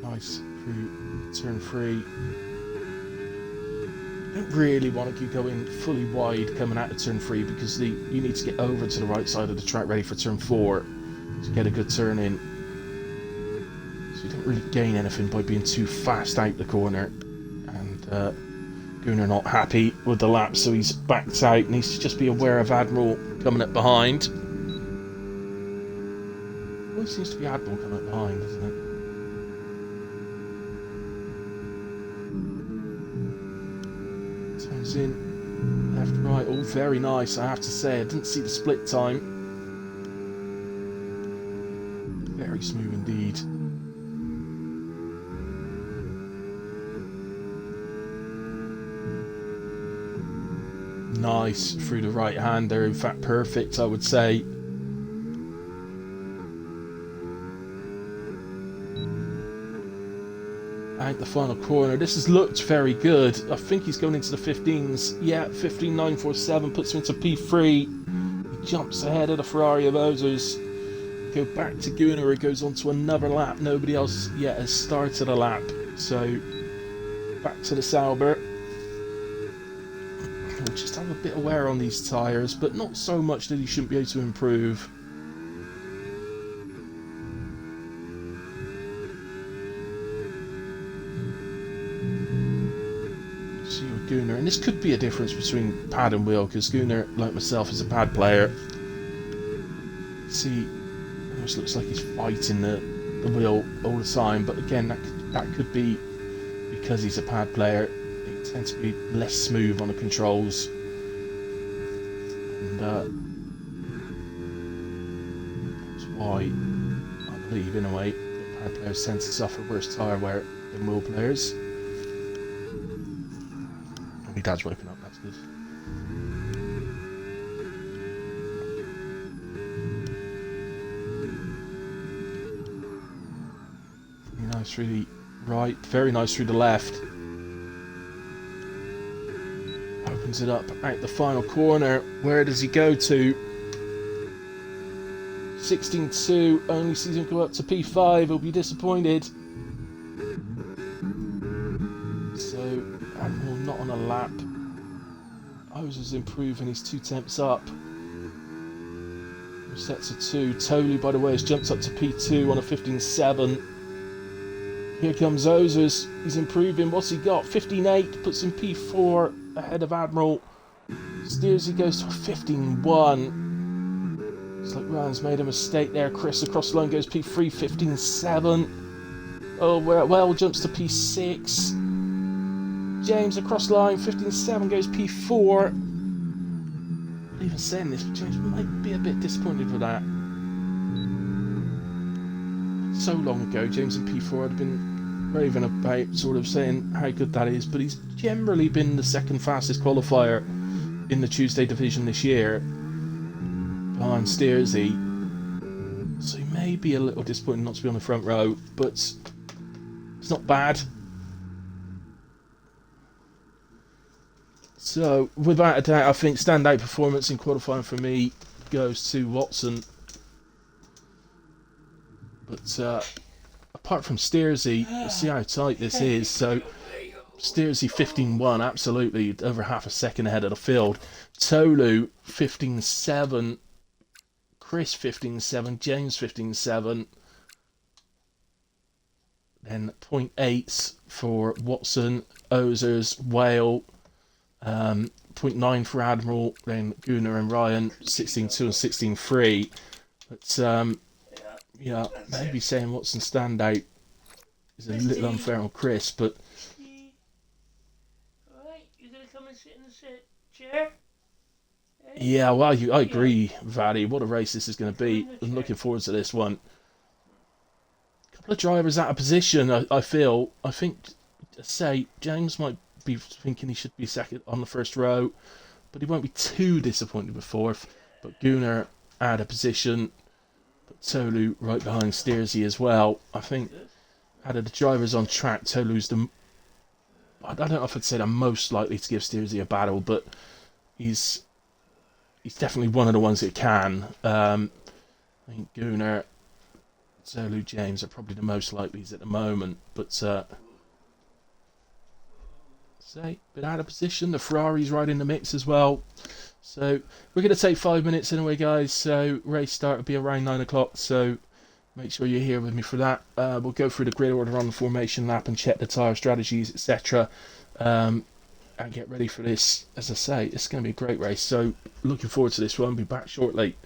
Nice through turn 3. Don't really want to keep going fully wide coming out of turn 3 because you need to get over to the right side of the track ready for turn 4 to get a good turn in. So you don't really gain anything by being too fast out the corner, and Gunnar not happy with the lap, so he's backed out. Needs to just be aware of Admiral coming up behind. Always seems to be Admiral coming up behind, doesn't it? Turns in, left, right, all very nice, I have to say. I didn't see the split time. Very smooth indeed. Nice through the right hand there, in fact perfect I would say. Out the final corner, this has looked very good. I think he's going into the 15s. Yeah, 15.947 puts him into P3. He jumps ahead of the Ferrari of Ozers. Go back to Gunnar, it goes on to another lap. Nobody else yet has started a lap, so back to the Sauber. We'll just have a bit of wear on these tyres, but not so much that he shouldn't be able to improve. See with Gunnar, and this could be a difference between pad and wheel, because Gunnar, like myself, is a pad player. See, it almost looks like he's fighting the wheel all the time, but again, that could be because he's a pad player. It tends to be less smooth on the controls, and that's why I believe, in a way, that pad players tend to suffer worse tyre wear than wheel players. Oh, my dad's waking up, that's good. Very nice through the right, very nice through the left. Opens it up out the final corner. Where does he go to? 16.2, only sees him go up to P5. He'll be disappointed. So, Admiral not on a lap. Ozer's improving, he's 2 tenths up. Sets of 2. Tolu, by the way, has jumped up to P2 on a 15.7. Here comes Ozers. He's improving. What's he got? 15.8, puts him P4 ahead of Admiral. Steersy goes to a 15.1. Looks like Ryan's made a mistake there. Chris across the line goes P3, 15.7. Oh, well jumps to P6. James across the line, 15.7 goes P4. I'm not even saying this, but James might be a bit disappointed with that. So long ago, James in P4 had been raving about sort of saying how good that is, but he's generally been the second fastest qualifier in the Tuesday division this year behind Steersy, so he may be a little disappointed not to be on the front row, but it's not bad. So without a doubt, I think standout performance in qualifying for me goes to Watson, but apart from Steersy, see how tight this is. So Steersy 15.1, absolutely over half a second ahead of the field. Tolu 15.7, Chris 15.7, James 15.7, then 0.8s for Watson, Ozers, Whale, 0.9 for Admiral, then Gunnar and Ryan 16.2 and 16.3. But yeah, maybe saying Watson standout is a little unfair on Chris, but alright, you're gonna come and sit in the chair? yeah, well, I agree, Vaddy. What a race this is going to be. I'm looking forward to this one. A couple of drivers out of position, I feel. I think, say, James might be thinking he should be second on the first row, but he won't be too disappointed with fourth. But Gunnar out of position. But Tolu right behind Steersy as well. I think out of the drivers on track, Tolu's the... I don't know if I'd say the most likely to give Steersy a battle, but he's definitely one of the ones that can. I think Gunnar, Tolu, James are probably the most likelies at the moment, but say, bit out of position. The Ferrari's right in the mix as well. So we're going to take 5 minutes anyway, guys. So race start will be around 9 o'clock. So make sure you're here with me for that. We'll go through the grid order on the formation lap and check the tyre strategies, etc. and get ready for this. As I say, it's going to be a great race. So looking forward to this one. Be back shortly.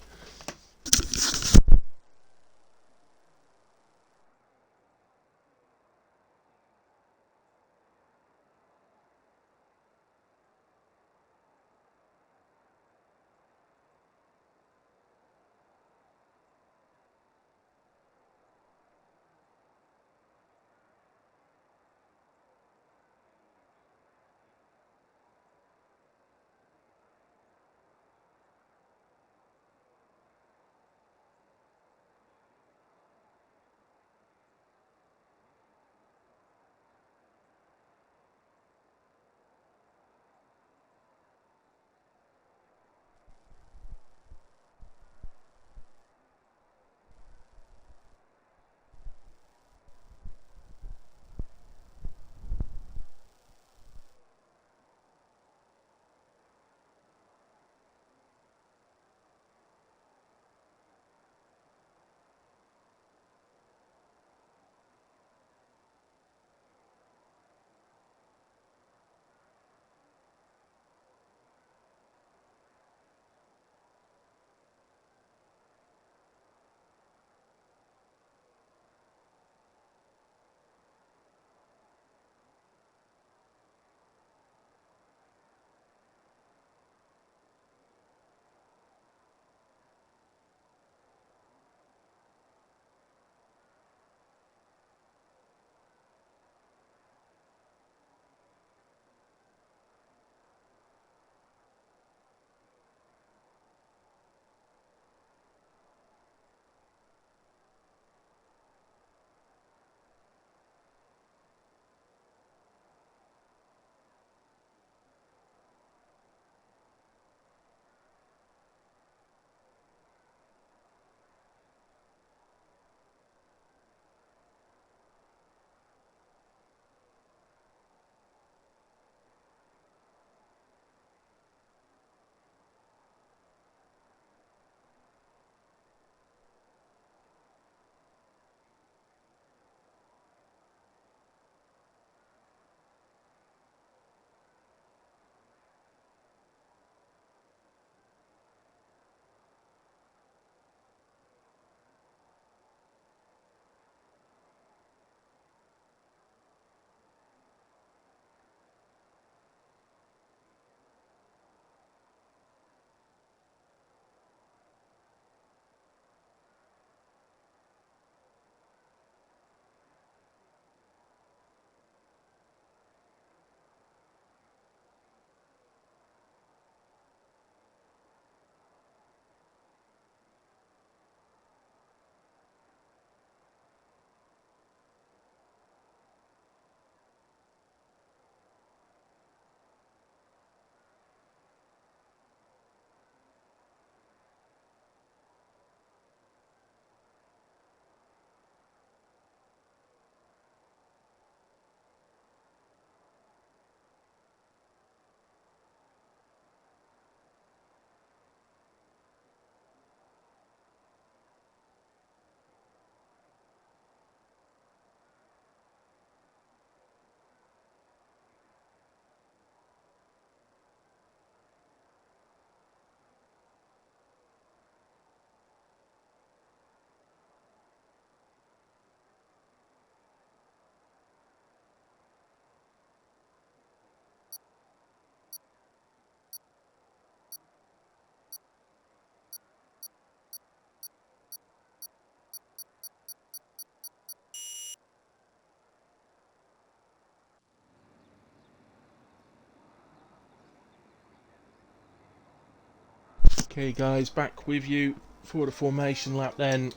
Okay, guys, back with you for the formation lap then.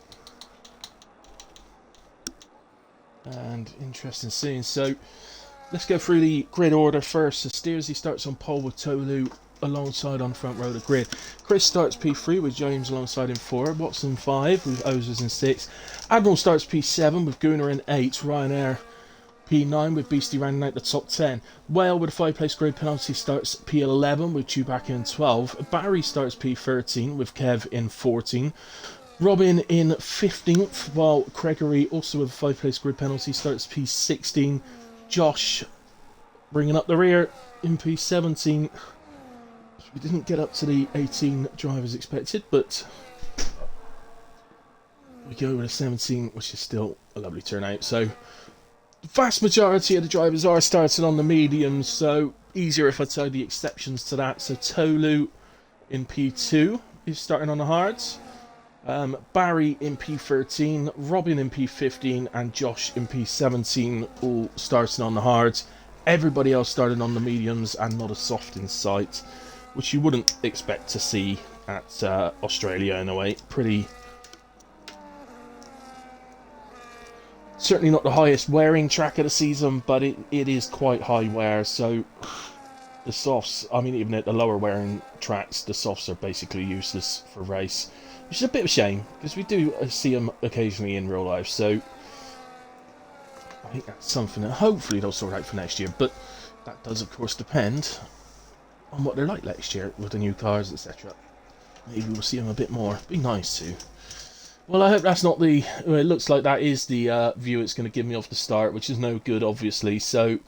And interesting seeing. So let's go through the grid order first. So Steersy starts on pole with Tolu alongside on the front row of the grid. Chris starts P3 with James alongside in 4. Watson 5 with Ozers in 6. Admiral starts P7 with Gunnar in 8. Ryanair P9 with Beastie rounding out the top 10. Whale with a 5-place grid penalty starts P11 with Chewbacca in 12. Barry starts P13 with Kev in 14. Robin in 15th, while Gregory, also with a 5-place grid penalty, starts P16. Josh bringing up the rear in P17. We didn't get up to the 18 drivers expected, but we go with a 17, which is still a lovely turnout. So the vast majority of the drivers are starting on the mediums, so easier if I tell the exceptions to that. So Tolu in P2 is starting on the hards. Barry in P13, Robin in P15, and Josh in P17 all starting on the hards. Everybody else started on the mediums and not a soft in sight, which you wouldn't expect to see at Australia in a way. Certainly not the highest wearing track of the season, but it is quite high wear, so the softs, I mean even at the lower wearing tracks, the softs are basically useless for race, which is a bit of a shame, because we do see them occasionally in real life, so I think that's something that hopefully they'll sort out for next year, but that does of course depend on what they're like next year with the new cars, etc. Maybe we'll see them a bit more. It'd be nice to. Well, I hope that's not the... Well, it looks like that is the view it's going to give me off the start, which is no good, obviously. So,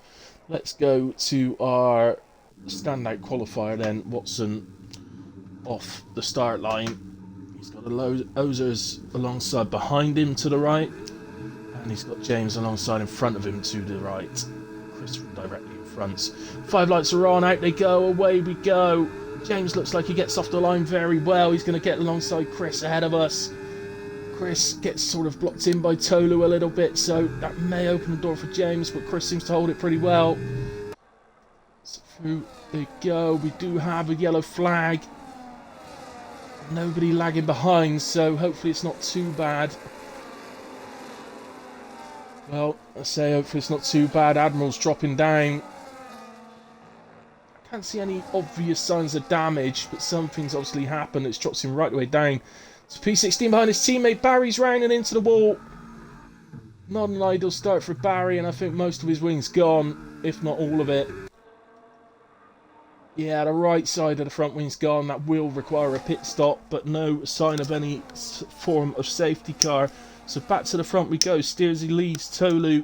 let's go to our standout qualifier then. Watson off the start line. He's got the Ozers alongside behind him to the right. And he's got James alongside in front of him to the right. Chris directly in front. 5 lights are on, out they go, away we go. James looks like he gets off the line very well. He's going to get alongside Chris ahead of us. Chris gets sort of blocked in by Tolu a little bit, so that may open the door for James, but Chris seems to hold it pretty well. So through they go. We do have a yellow flag. Nobody lagging behind, so hopefully it's not too bad. Well, I say hopefully it's not too bad. Admiral's dropping down. I can't see any obvious signs of damage, but something's obviously happened. It's dropped him right the way down. So P16 behind his teammate. Barry's rounding into the wall. Not an ideal start for Barry, and I think most of his wing's gone, if not all of it. Yeah, the right side of the front wing's gone. That will require a pit stop, but no sign of any form of safety car. So back to the front we go. Steersy leads Tolu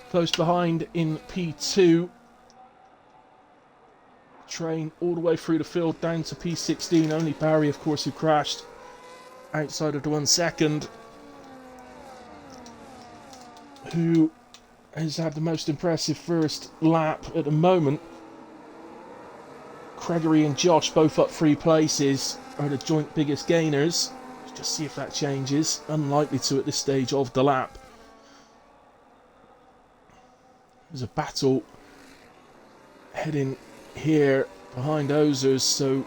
close behind in P2. Train all the way through the field down to P16. Only Barry, of course, who crashed outside of the 1 second, who has had the most impressive first lap at the moment. Gregory and Josh, both up 3 places, are the joint biggest gainers. Let's just see if that changes. Unlikely to at this stage of the lap. There's a battle heading here behind Ozers, so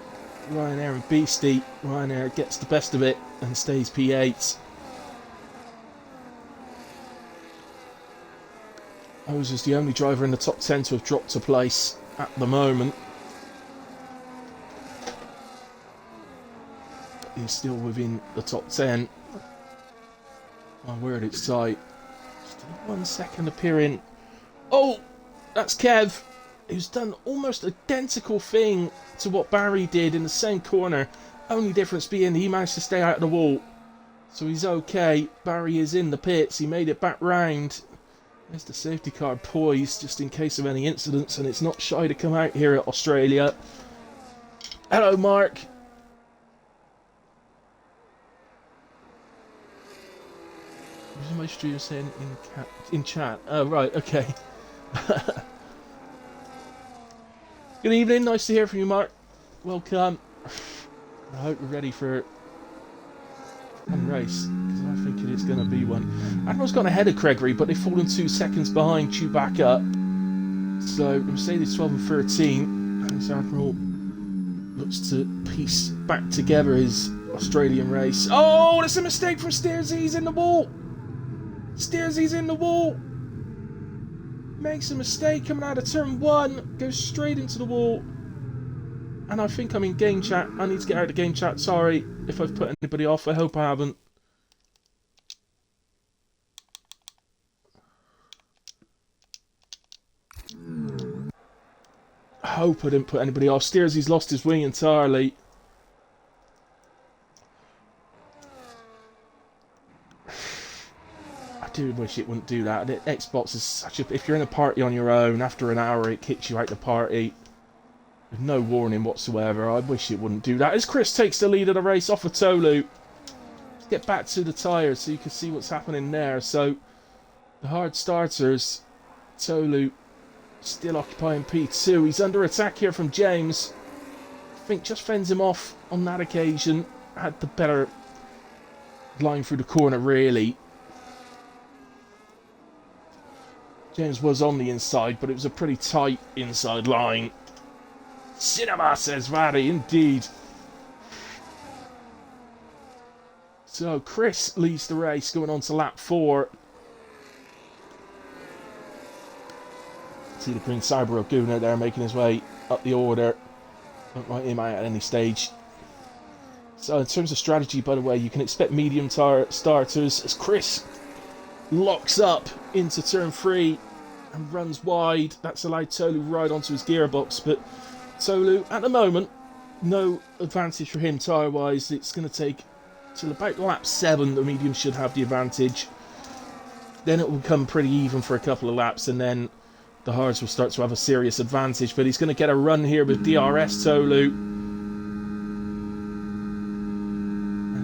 Ryanair and Beastie. Ryanair gets the best of it and stays P8. Ozers the only driver in the top 10 to have dropped a place at the moment. He's still within the top 10. My word, it's tight. Still 1 second appearing. Oh, that's Kev, who's done almost identical thing to what Barry did in the same corner. Only difference being he managed to stay out of the wall. So he's okay. Barry is in the pits. He made it back round. There's the safety car poised just in case of any incidents, and it's not shy to come out here at Australia. Hello, Mark. Who's my stream saying in chat? Oh, right, okay. Good evening, nice to hear from you, Mark. Welcome. I hope you're ready for a race, because I think it is going to be one. Admiral's gone ahead of Gregory, but they've fallen 2 seconds behind Chewbacca. So Mercedes 12 and 13. As Admiral looks to piece back together his Australian race. Oh, there's a mistake from Steersy. He's in the wall. Steersy's in the wall. Makes a mistake coming out of turn 1. Goes straight into the wall. And I think I'm in game chat. I need to get out of game chat. Sorry if I've put anybody off. I hope I haven't. I hope I didn't put anybody off. Steersy's lost his wing entirely. I do wish it wouldn't do that. Xbox is such a... If you're in a party on your own, after an hour it kicks you out the party with no warning whatsoever. I wish it wouldn't do that. As Chris takes the lead of the race off of Tolu. Let's get back to the tyres so you can see what's happening there. So, the hard starters, Tolu still occupying P2. He's under attack here from James. I think just fends him off on that occasion. Had the better line through the corner, really. James was on the inside, but it was a pretty tight inside line. Cinema, says Vardy, indeed. So Chris leads the race, going on to lap 4. See the green Cyber Guna there making his way up the order. Don't write him out at any stage. So in terms of strategy, by the way, you can expect medium starters as Chris locks up into turn 3 and runs wide. That's allowed Tolu right onto his gearbox, but Tolu, at the moment, no advantage for him tyre-wise. It's going to take till about lap 7 the medium should have the advantage. Then it will become pretty even for a couple of laps, and then the hards will start to have a serious advantage. But he's going to get a run here with DRS Tolu.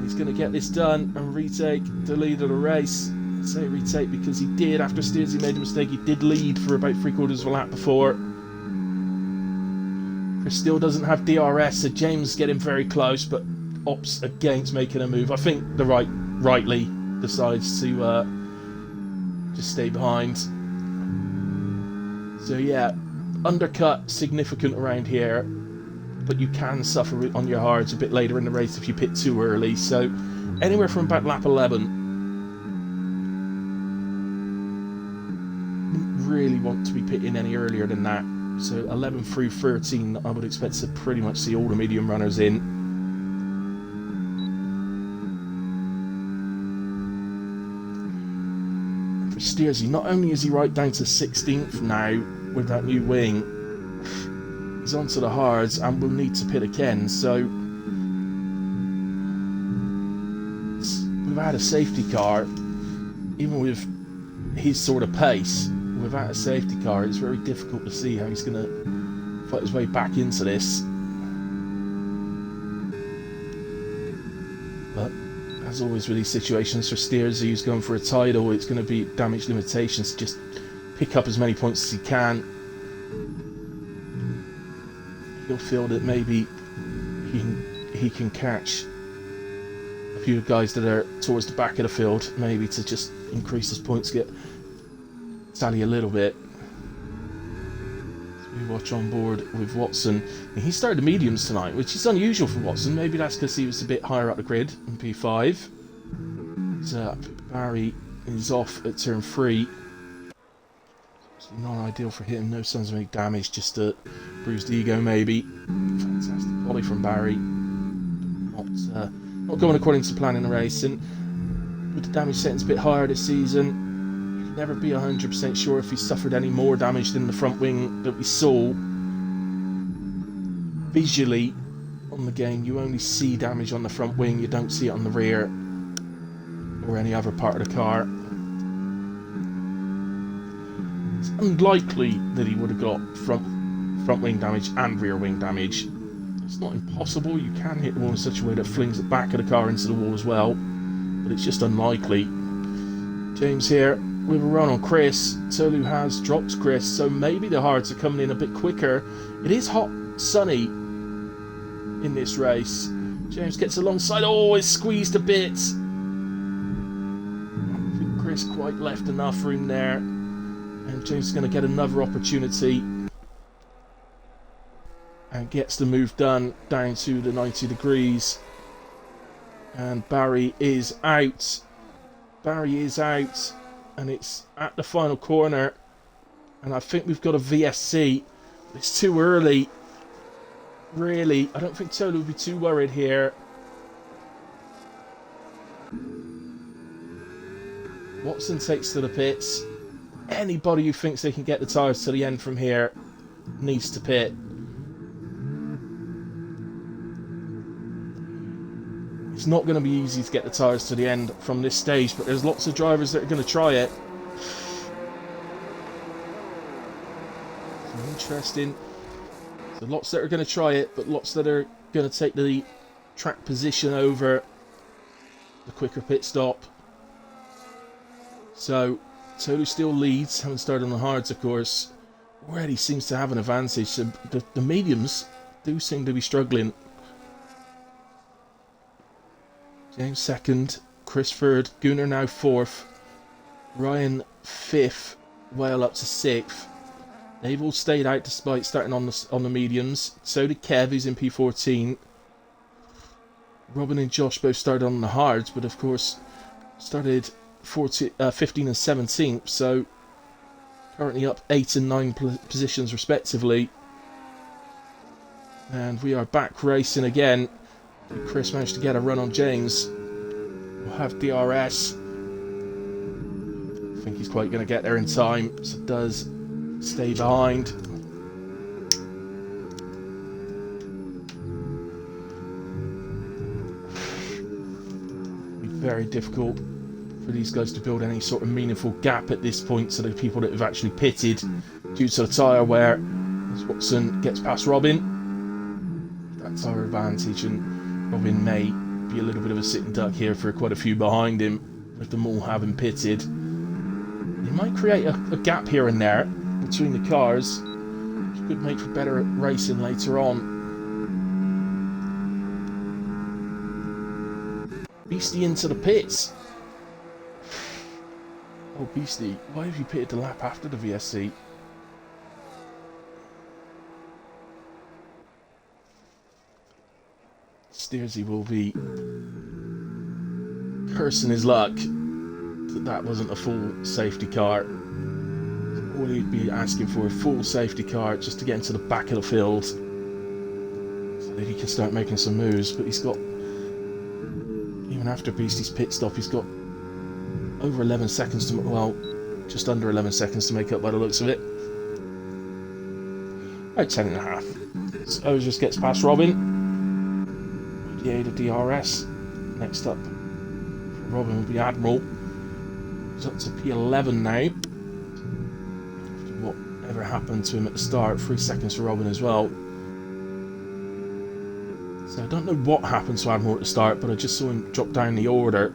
He's going to get this done and retake the lead of the race. I say retake because he did, after Steersy made a mistake, he did lead for about 3/4 of a lap before. Chris still doesn't have DRS, so James getting very close, but opts against making a move. I think the rightly decides to just stay behind. So yeah, undercut significant around here. But you can suffer on your hards a bit later in the race if you pit too early. So anywhere from about lap 11, wouldn't really want to be pitting any earlier than that. So 11 through 13, I would expect to pretty much see all the medium runners in. For Steersy, not only is he right down to 16th now with that new wing, he's onto the hards and will need to pit again. So without a safety car, even with his sort of pace, without a safety car, it's very difficult to see how he's going to fight his way back into this. But as always with these situations, for Steersy, who's going for a title, it's going to be damage limitations. Just pick up as many points as he can. He'll feel that maybe he can catch a few guys that are towards the back of the field, maybe to just increase his points, get tally a little bit. So we watch on board with Watson. And he started the mediums tonight, which is unusual for Watson. Maybe that's because he was a bit higher up the grid in P5. So Barry is off at turn 3. Not ideal for him, no signs of any damage, just a bruised ego maybe. Fantastic volley from Barry. Not going according to plan in the race, and with the damage settings a bit higher this season, you can never be 100% sure if he suffered any more damage than the front wing that we saw. Visually on the game, you only see damage on the front wing, you don't see it on the rear or any other part of the car. It's unlikely that he would have got front wing damage and rear wing damage. It's not impossible. You can hit the wall in such a way that flings the back of the car into the wall as well, but it's just unlikely. James here with a run on Chris. Tolu has dropped Chris, so maybe the hards are coming in a bit quicker. It is hot, sunny in this race. James gets alongside. Oh, it's squeezed a bit. I think Chris quite left enough room there. And James is going to get another opportunity and gets the move done down to the 90 degrees. And Barry is out. Barry is out, and it's at the final corner. And I think we've got a VSC. It's too early. Really, I don't think Tolu would be too worried here. Watson takes to the pits. Anybody who thinks they can get the tyres to the end from here needs to pit. It's not going to be easy to get the tyres to the end from this stage, but there's lots of drivers that are going to try it. So interesting. So lots that are going to try it, but lots that are going to take the track position over the quicker pit stop. So Tolu still leads, having started on the hards, of course. Already seems to have an advantage. So the mediums do seem to be struggling. James second, Chris third, Gunnar now fourth, Ryan fifth, Whale up to sixth. They've all stayed out despite starting on the mediums. So did Kev, who's in P14. Robin and Josh both started on the hards, but of course started 15 and 17th, so currently up 8 and 9 positions respectively. And we are back racing again. Chris managed to get a run on James. We'll have DRS. I think he's quite going to get there in time, so does stay behind. Be very difficult for these guys to build any sort of meaningful gap at this point to the people that have actually pitted due to the tyre wear. As Watson gets past Robin, that tyre advantage, and Robin may be a little bit of a sitting duck here for quite a few behind him, with them all having pitted. He might create a gap here and there between the cars, which could make for better racing later on. Beastie into the pits. Oh, Beastie, why have you pitted the lap after the VSC? Steersy will be cursing his luck that wasn't a full safety car. All he'd be asking for a full safety car just to get into the back of the field so that he can start making some moves. But he's got, even after Beastie's pit stop, he's got over 11 seconds to, well, just under 11 seconds to make up by the looks of it. About 10 and a half. So just gets past Robin. The aid of DRS. Next up, Robin will be Admiral. He's up to P11 now. After whatever happened to him at the start, 3 seconds for Robin as well. So I don't know what happened to Admiral at the start, but I just saw him drop down the order.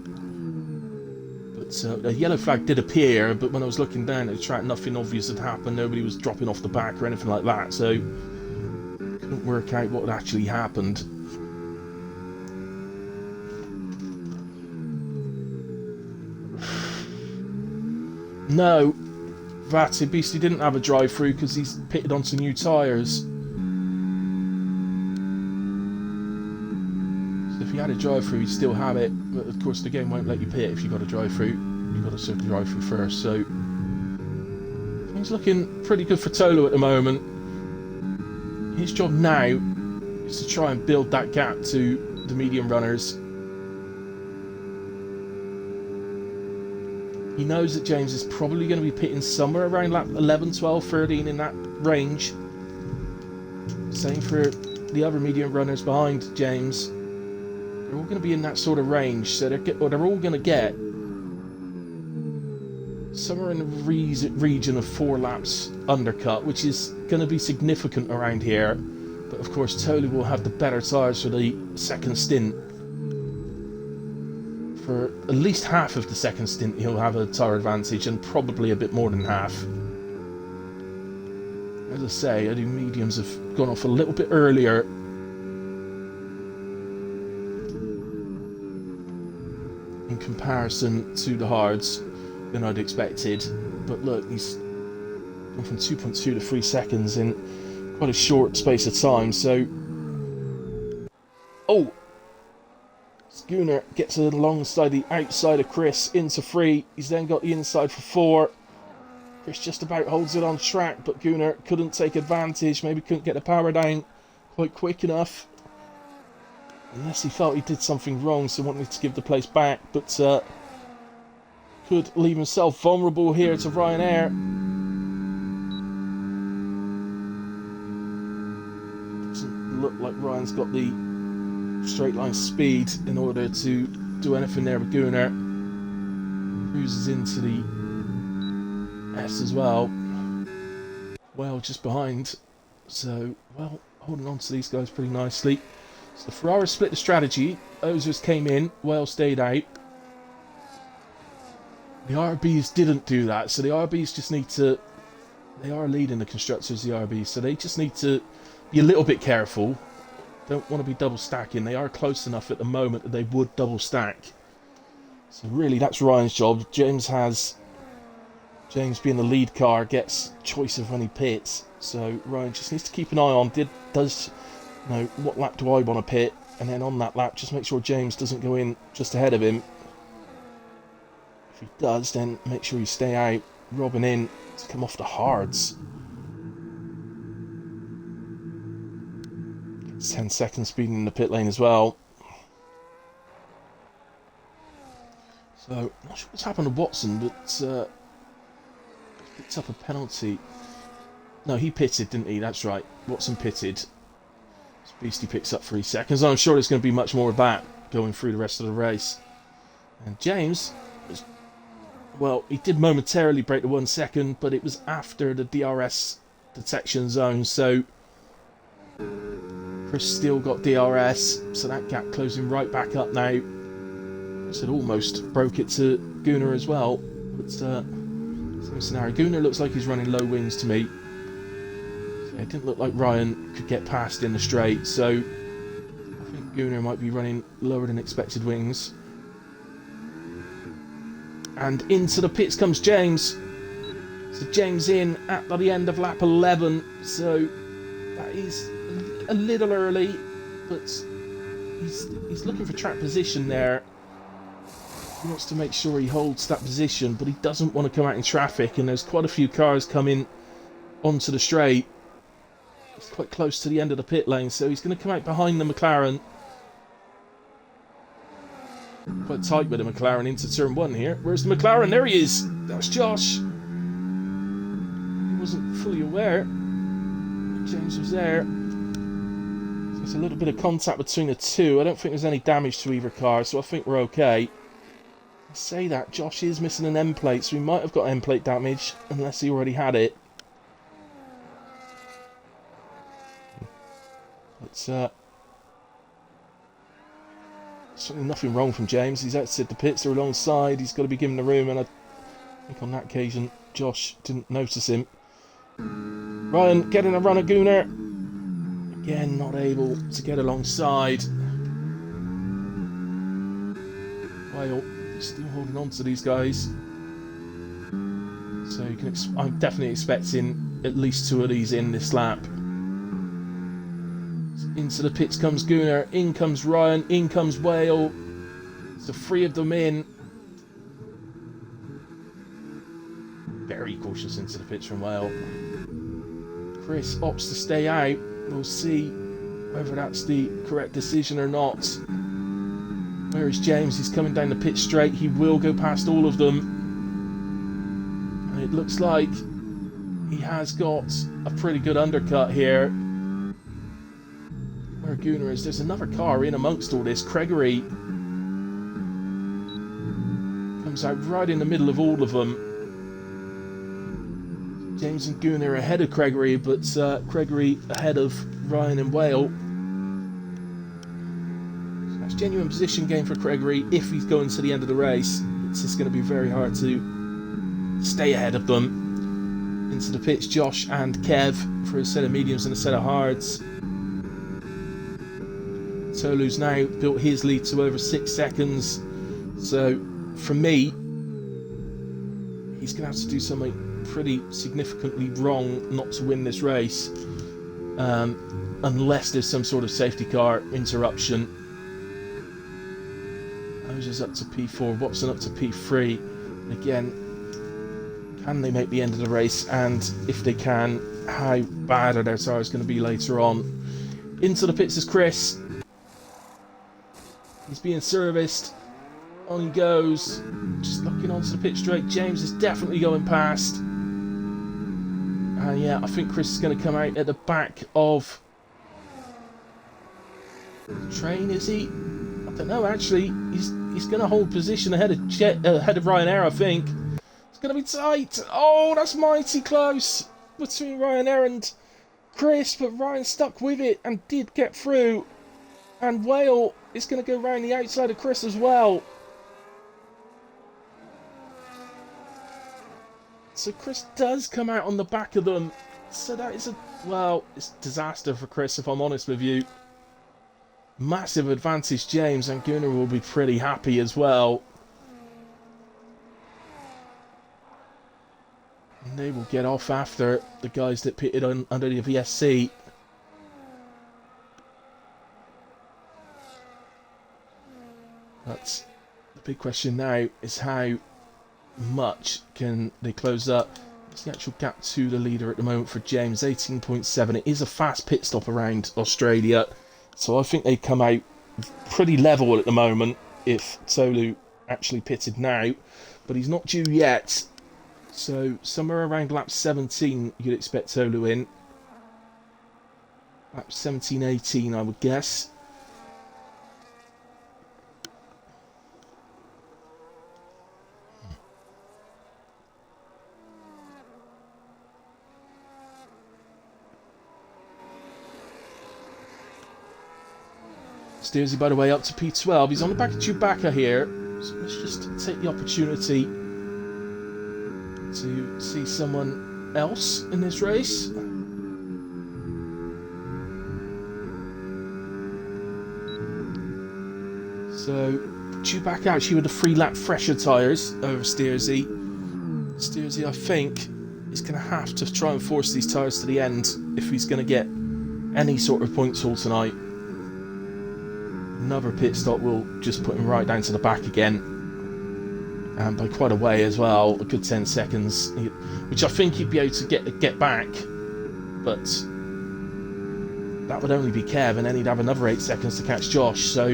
But a yellow flag did appear, but when I was looking down at the track, nothing obvious had happened. Nobody was dropping off the back or anything like that, so couldn't work out what had actually happened. No, Vati Beastie didn't have a drive-through because he's pitted onto new tyres. So if he had a drive-through, he'd still have it. But of course, the game won't let you pit if you've got a drive-through. You've got to sort of drive-through first. So things looking pretty good for Tolu at the moment. His job now is to try and build that gap to the medium runners. He knows that James is probably going to be pitting somewhere around lap 11, 12, 13 in that range. Same for the other medium runners behind James. They're all going to be in that sort of range, so they're all going to get somewhere in the region of 4 laps undercut, which is going to be significant around here. But of course, Tolu will have the better tyres for the second stint. For at least half of the second stint, he'll have a tyre advantage, and probably a bit more than half. As I say, I think mediums have gone off a little bit earlier. In comparison to the hards than I'd expected. But look, he's gone from 2.2 to 3 seconds in quite a short space of time, so... Oh! Schooner gets alongside the outside of Chris into 3. He's then got the inside for 4. Chris just about holds it on track, but Gunnar couldn't take advantage. Maybe couldn't get the power down quite quick enough. Unless he felt he did something wrong, so wanted to give the place back. But could leave himself vulnerable here to Ryanair. Doesn't look like Ryan's got the straight line speed in order to do anything there with Gunnar. Cruises into the S as well. Well, just behind. So, well, holding on to these guys pretty nicely. So the Ferrari split the strategy. Ozers came in, Wales stayed out. The RBs didn't do that, so the RBs just need to... They are leading the constructors, the RBs, so they just need to be a little bit careful. Don't want to be double stacking. They are close enough at the moment that they would double stack. So really, that's Ryan's job. James being the lead car gets choice of when he pits. So Ryan just needs to keep an eye on. What lap do I want to pit? And then on that lap, just make sure James doesn't go in just ahead of him. If he does, then make sure you stay out. Robbing in to come off the hards. 10 seconds speeding in the pit lane as well. So, not sure what's happened to Watson, but picked up a penalty. No, he pitted, didn't he? That's right. Watson pitted. Beastie picks up 3 seconds. I'm sure there's going to be much more of that going through the rest of the race. And James, well, he did momentarily break the 1 second, but it was after the DRS detection zone, so Chris still got DRS, so that gap closing right back up now. So it almost broke it to Gunnar as well, but same scenario. Gunnar looks like he's running low wings to me. So it didn't look like Ryan could get past in the straight, so I think Gunnar might be running lower than expected wings. And into the pits comes James. So James in at the end of lap 11. So that is a little early, but he's looking for track position there. He wants to make sure he holds that position, but he doesn't want to come out in traffic. And there's quite a few cars coming onto the straight. It's quite close to the end of the pit lane, so he's going to come out behind the McLaren. Quite tight with the McLaren into turn 1 here. Where's the McLaren? There he is! That's Josh. He wasn't fully aware that James was there. So there's a little bit of contact between the two. I don't think there's any damage to either car, so I think we're okay. I say that, Josh is missing an end plate, so he might have got end plate damage, unless he already had it. But, certainly nothing wrong from James. He's outside the pits, they're alongside. He's got to be given the room, and I think on that occasion Josh didn't notice him. Ryan getting a run at Gunnar. Again, not able to get alongside. Well, still holding on to these guys. So you can I'm definitely expecting at least 2 of these in this lap. Into the pits comes Gunnar, in comes Ryan, in comes Whale. So 3 of them in. Very cautious into the pits from Whale. Chris opts to stay out. We'll see whether that's the correct decision or not. Where is James? He's coming down the pit straight. He will go past all of them. And it looks like he has got a pretty good undercut here. Where Gunnar is, there's another car in amongst all this. Gregory comes out right in the middle of all of them. James and Gunnar ahead of Gregory, but Gregory ahead of Ryan and Whale. So that's genuine position gain for Gregory if he's going to the end of the race. It's just going to be very hard to stay ahead of them. Into the pits, Josh and Kev for a set of mediums and a set of hards. Tolu's now built his lead to over 6 seconds. So, for me, he's going to have to do something pretty significantly wrong not to win this race. Unless there's some sort of safety car interruption. Oza's up to P4, Watson up to P3. Again, can they make the end of the race? And if they can, how bad are their tyres going to be later on? Into the pits is Chris. He's being serviced. On he goes. Just looking onto the pit straight. James is definitely going past. And yeah, I think Chris is going to come out at the back of Train, is he? I don't know. Actually, he's going to hold position ahead of Ryanair. I think it's going to be tight. Oh, that's mighty close between Ryanair and Chris, but Ryan stuck with it and did get through. And Whale is going to go round the outside of Chris as well. So Chris does come out on the back of them. So that is it's disaster for Chris, if I'm honest with you. Massive advantage, James, and Gunnar will be pretty happy as well. And they will get off after the guys that pitted under the VSC. That's the big question now, is how much can they close up? What's the actual gap to the leader at the moment for James? 18.7. It is a fast pit stop around Australia, so I think they come out pretty level at the moment if Tolu actually pitted now, but he's not due yet. So somewhere around lap 17 you'd expect Tolu in. Lap 17, 18 I would guess. Steersy, by the way, up to P12. He's on the back of Chewbacca here. So let's just take the opportunity to see someone else in this race. So Chewbacca actually with the 3-lap fresher tyres over Steersy. Steersy, I think, is going to have to try and force these tyres to the end if he's going to get any sort of points haul tonight. Another pit stop will just put him right down to the back again, and by quite a way as well, a good 10 seconds, which I think he'd be able to get back, but that would only be Kev, and then he'd have another 8 seconds to catch Josh. So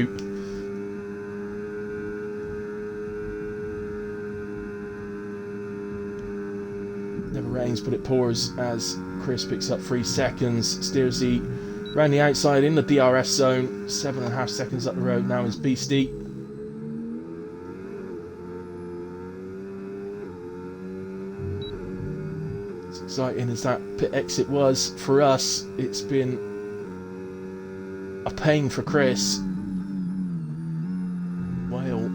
never rains but it pours as Chris picks up 3 seconds. Steersy around the outside in the DRS zone, 7.5 seconds up the road now is Beastie. As exciting as that pit exit was for us, it's been a pain for Chris. Whale,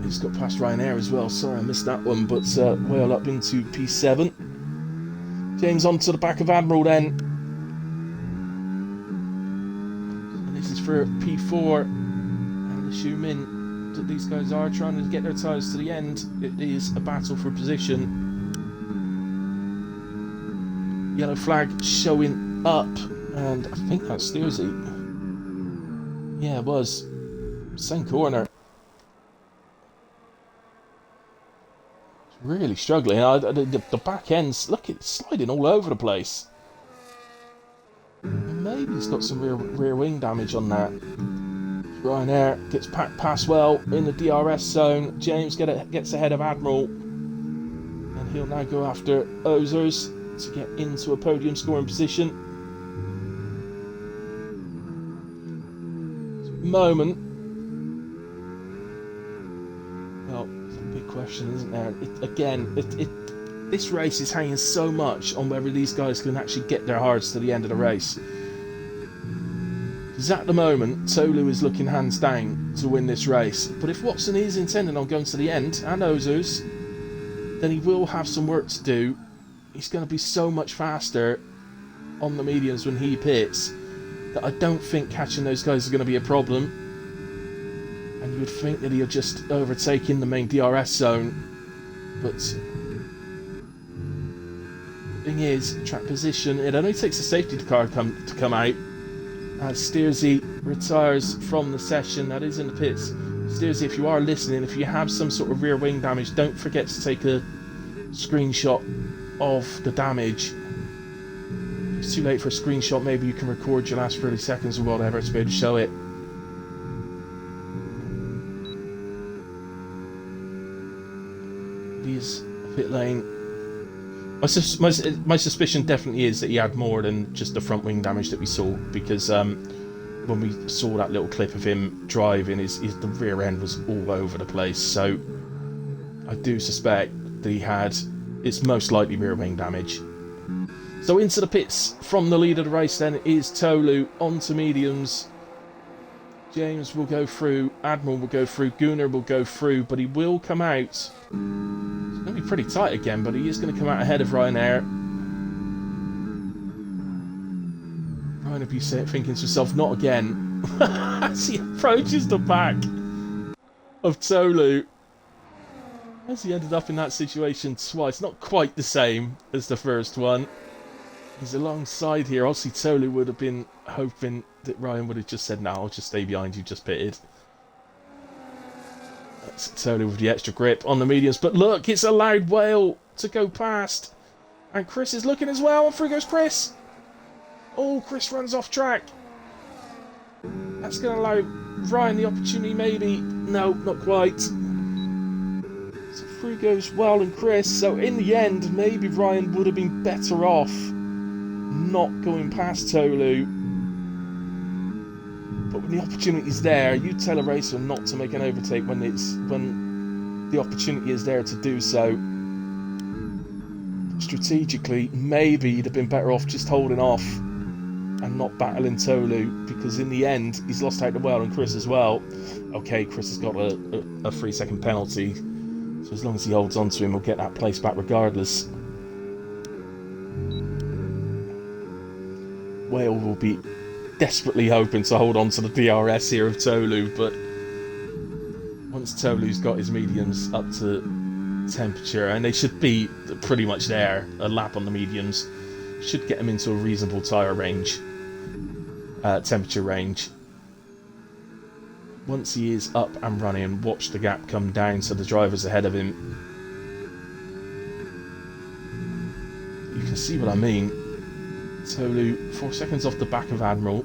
he's got past Ryanair as well, sorry I missed that one, but Whale up into P7. James onto the back of Admiral then. For P4, and assuming that these guys are trying to get their tyres to the end, it is a battle for position. Yellow flag showing up, and I think that's Steersy. Yeah, it was. Same corner. Really struggling. The back end's, look, it's sliding all over the place. Maybe he's got some rear wing damage on that. Ryanair gets past well in the DRS zone. James gets ahead of Admiral, and he'll now go after Ozers to get into a podium scoring position. Moment. Well, it's a big question, isn't there? This race is hanging so much on whether these guys can actually get their hearts to the end of the race. Because at the moment, Tolu is looking hands down to win this race. But if Watson is intending on going to the end, and Ozers, then he will have some work to do. He's going to be so much faster on the mediums when he pits that I don't think catching those guys is going to be a problem. And you would think that he'll just overtake in the main DRS zone. But thing is, track position, it only takes a safety car to come out as Steersy retires from the session. That is in the pits. Steersy, if you are listening, if you have some sort of rear wing damage, don't forget to take a screenshot of the damage. If it's too late for a screenshot, maybe you can record your last 30 seconds or whatever to be able to show it. These pit lane. My suspicion definitely is that he had more than just the front wing damage that we saw, because when we saw that little clip of him driving, the rear end was all over the place. So I do suspect that he had, it's most likely rear wing damage. So into the pits from the lead of the race then is Tolu onto mediums. James will go through, Admiral will go through, Gunnar will go through, but he will come out. It's going to be pretty tight again, but he is going to come out ahead of Ryanair. Ryan will be thinking to himself, not again, as he approaches the back of Tolu. As he ended up in that situation twice, not quite the same as the first one. He's alongside here. Obviously, Tolu would have been hoping that Ryan would have just said, no, I'll just stay behind you, just pitted. That's Tolu with the extra grip on the mediums. But look, it's allowed Whale to go past. And Chris is looking as well. And through goes Chris. Oh, Chris runs off track. That's going to allow Ryan the opportunity, maybe. No, not quite. So through goes Well and Chris. So in the end, maybe Ryan would have been better off not going past Tolu. But when the opportunity's there, you tell a racer not to make an overtake when the opportunity is there to do so. Strategically, maybe you'd have been better off just holding off and not battling Tolu, because in the end he's lost out to Well and Chris as well. Okay, Chris has got a 3-second penalty, so as long as he holds on to him, he'll get that place back regardless. Whale will be desperately hoping to hold on to the DRS here of Tolu, but once Tolu's got his mediums up to temperature, and they should be pretty much there, a lap on the mediums should get him into a reasonable tyre range, temperature range. Once he is up and running, watch the gap come down so the driver's ahead of him. You can see what I mean. Tolu 4 seconds off the back of Admiral.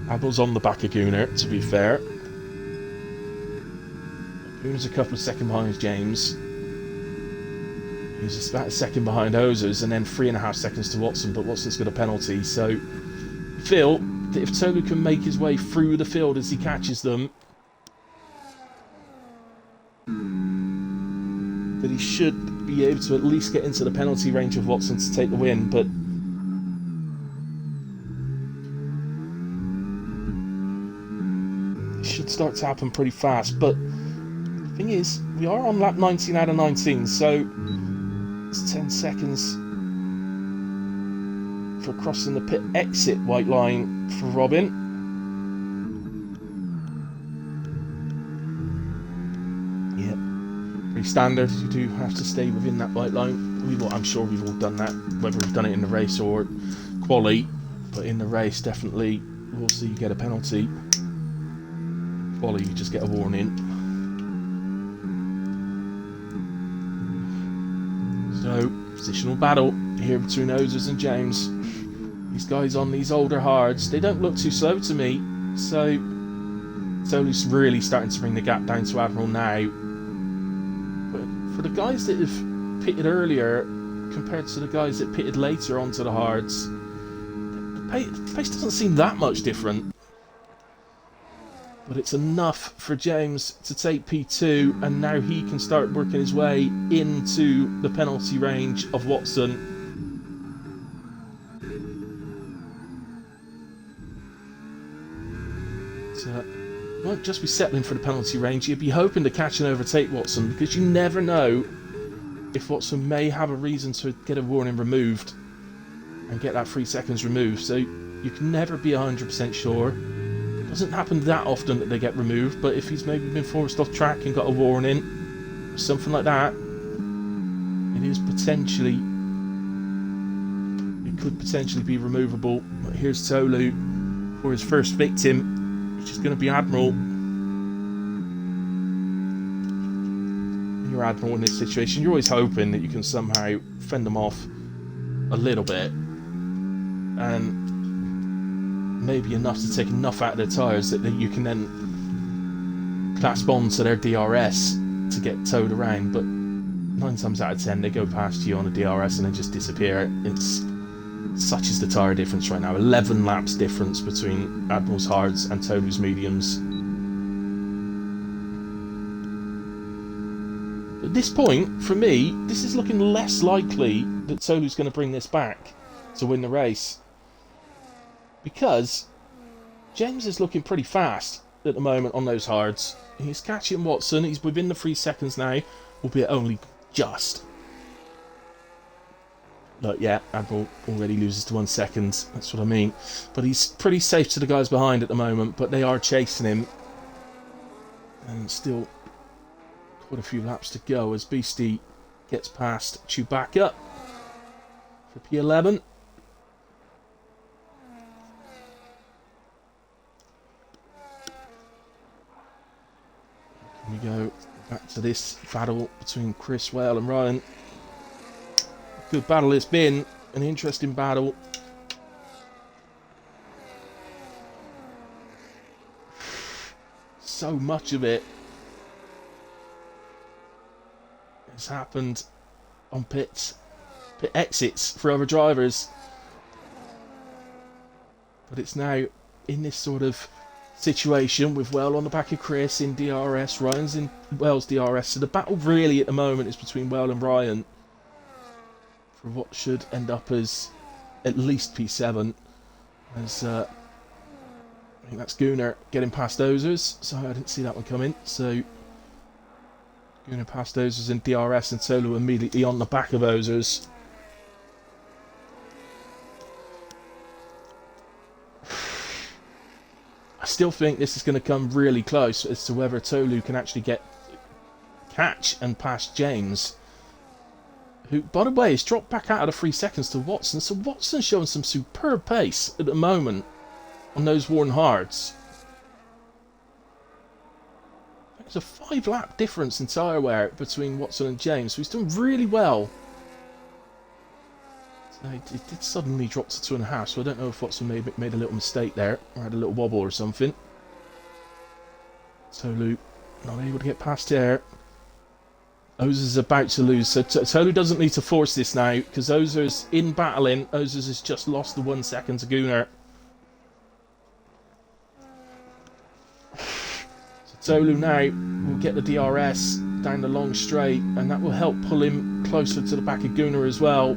Admiral's on the back of Gunnar, to be fair. Gunnar's a couple of seconds behind James. He's just about a second behind Ozers, and then 3.5 seconds to Watson, but Watson's got a penalty. So feel that if Tolu can make his way through the field as he catches them, that he should be able to at least get into the penalty range of Watson to take the win. But it should start to happen pretty fast. But the thing is, we are on lap 19 out of 19, so it's 10 seconds for crossing the pit exit white line for Robin. Yep, pretty standard. You do have to stay within that white line. I'm sure we've all done that, whether we've done it in the race or quali. But in the race, definitely, we'll see you get a penalty. Quali, you just get a warning. So, positional battle here between Ozers and James. These guys on these older hards, they don't look too slow to me. So, Tolu's really starting to bring the gap down to Admiral now. But for the guys that have pitted earlier, compared to the guys that pitted later onto the hards, the pace doesn't seem that much different. But it's enough for James to take P2, and now he can start working his way into the penalty range of Watson. So, you won't just be settling for the penalty range, you'd be hoping to catch and overtake Watson, because you never know if Watson may have a reason to get a warning removed and get that 3 seconds removed. So you can never be 100% sure. Doesn't happen that often that they get removed, but if he's maybe been forced off track and got a warning or something like that, it could potentially be removable. But here's Tolu for his first victim, which is going to be Admiral. When you're Admiral in this situation, you're always hoping that you can somehow fend them off a little bit, and maybe enough to take enough out of their tyres that you can then clasp on to their DRS to get towed around. But 9 times out of 10 they go past you on a DRS and then just disappear. It's Such is the tyre difference right now. 11 laps difference between Admiral's hards and Tolu's mediums. At this point, for me, this is looking less likely that Tolu's going to bring this back to win the race. Because James is looking pretty fast at the moment on those hards. He's catching Watson. He's within the 3 seconds now, albeit only just. Look, yeah, Admiral already loses to 1 second. That's what I mean. But he's pretty safe to the guys behind at the moment. But they are chasing him. And still quite a few laps to go as Beastie gets past Chewbacca for P11. We go back to this battle between Chris, Whale and Ryan. Good battle it's been. An interesting battle. So much of it has happened on pit exits for other drivers. But it's now in this sort of situation with Well on the back of Chris in DRS, Ryan's in Well's DRS. So the battle really at the moment is between Well and Ryan for what should end up as at least P7. As I think that's Gunnar getting past Ozers, so I didn't see that one coming. So Gunnar past Ozers in DRS and Solo immediately on the back of Ozers. I still think this is going to come really close as to whether Tolu can actually catch and pass James, who, by the way, has dropped back out of the 3 seconds to Watson. So Watson's showing some superb pace at the moment on those worn hards. There's a 5-lap difference in tyre wear between Watson and James, so he's doing really well. So it did suddenly drop to 2.5, so I don't know if Watson made a little mistake there, or had a little wobble or something. Tolu not able to get past here. Ozer's about to lose, so Tolu doesn't need to force this now, because Ozer's in battling. Ozer's has just lost the 1 second to Gunnar. So Tolu now will get the DRS down the long straight, and that will help pull him closer to the back of Gunnar as well.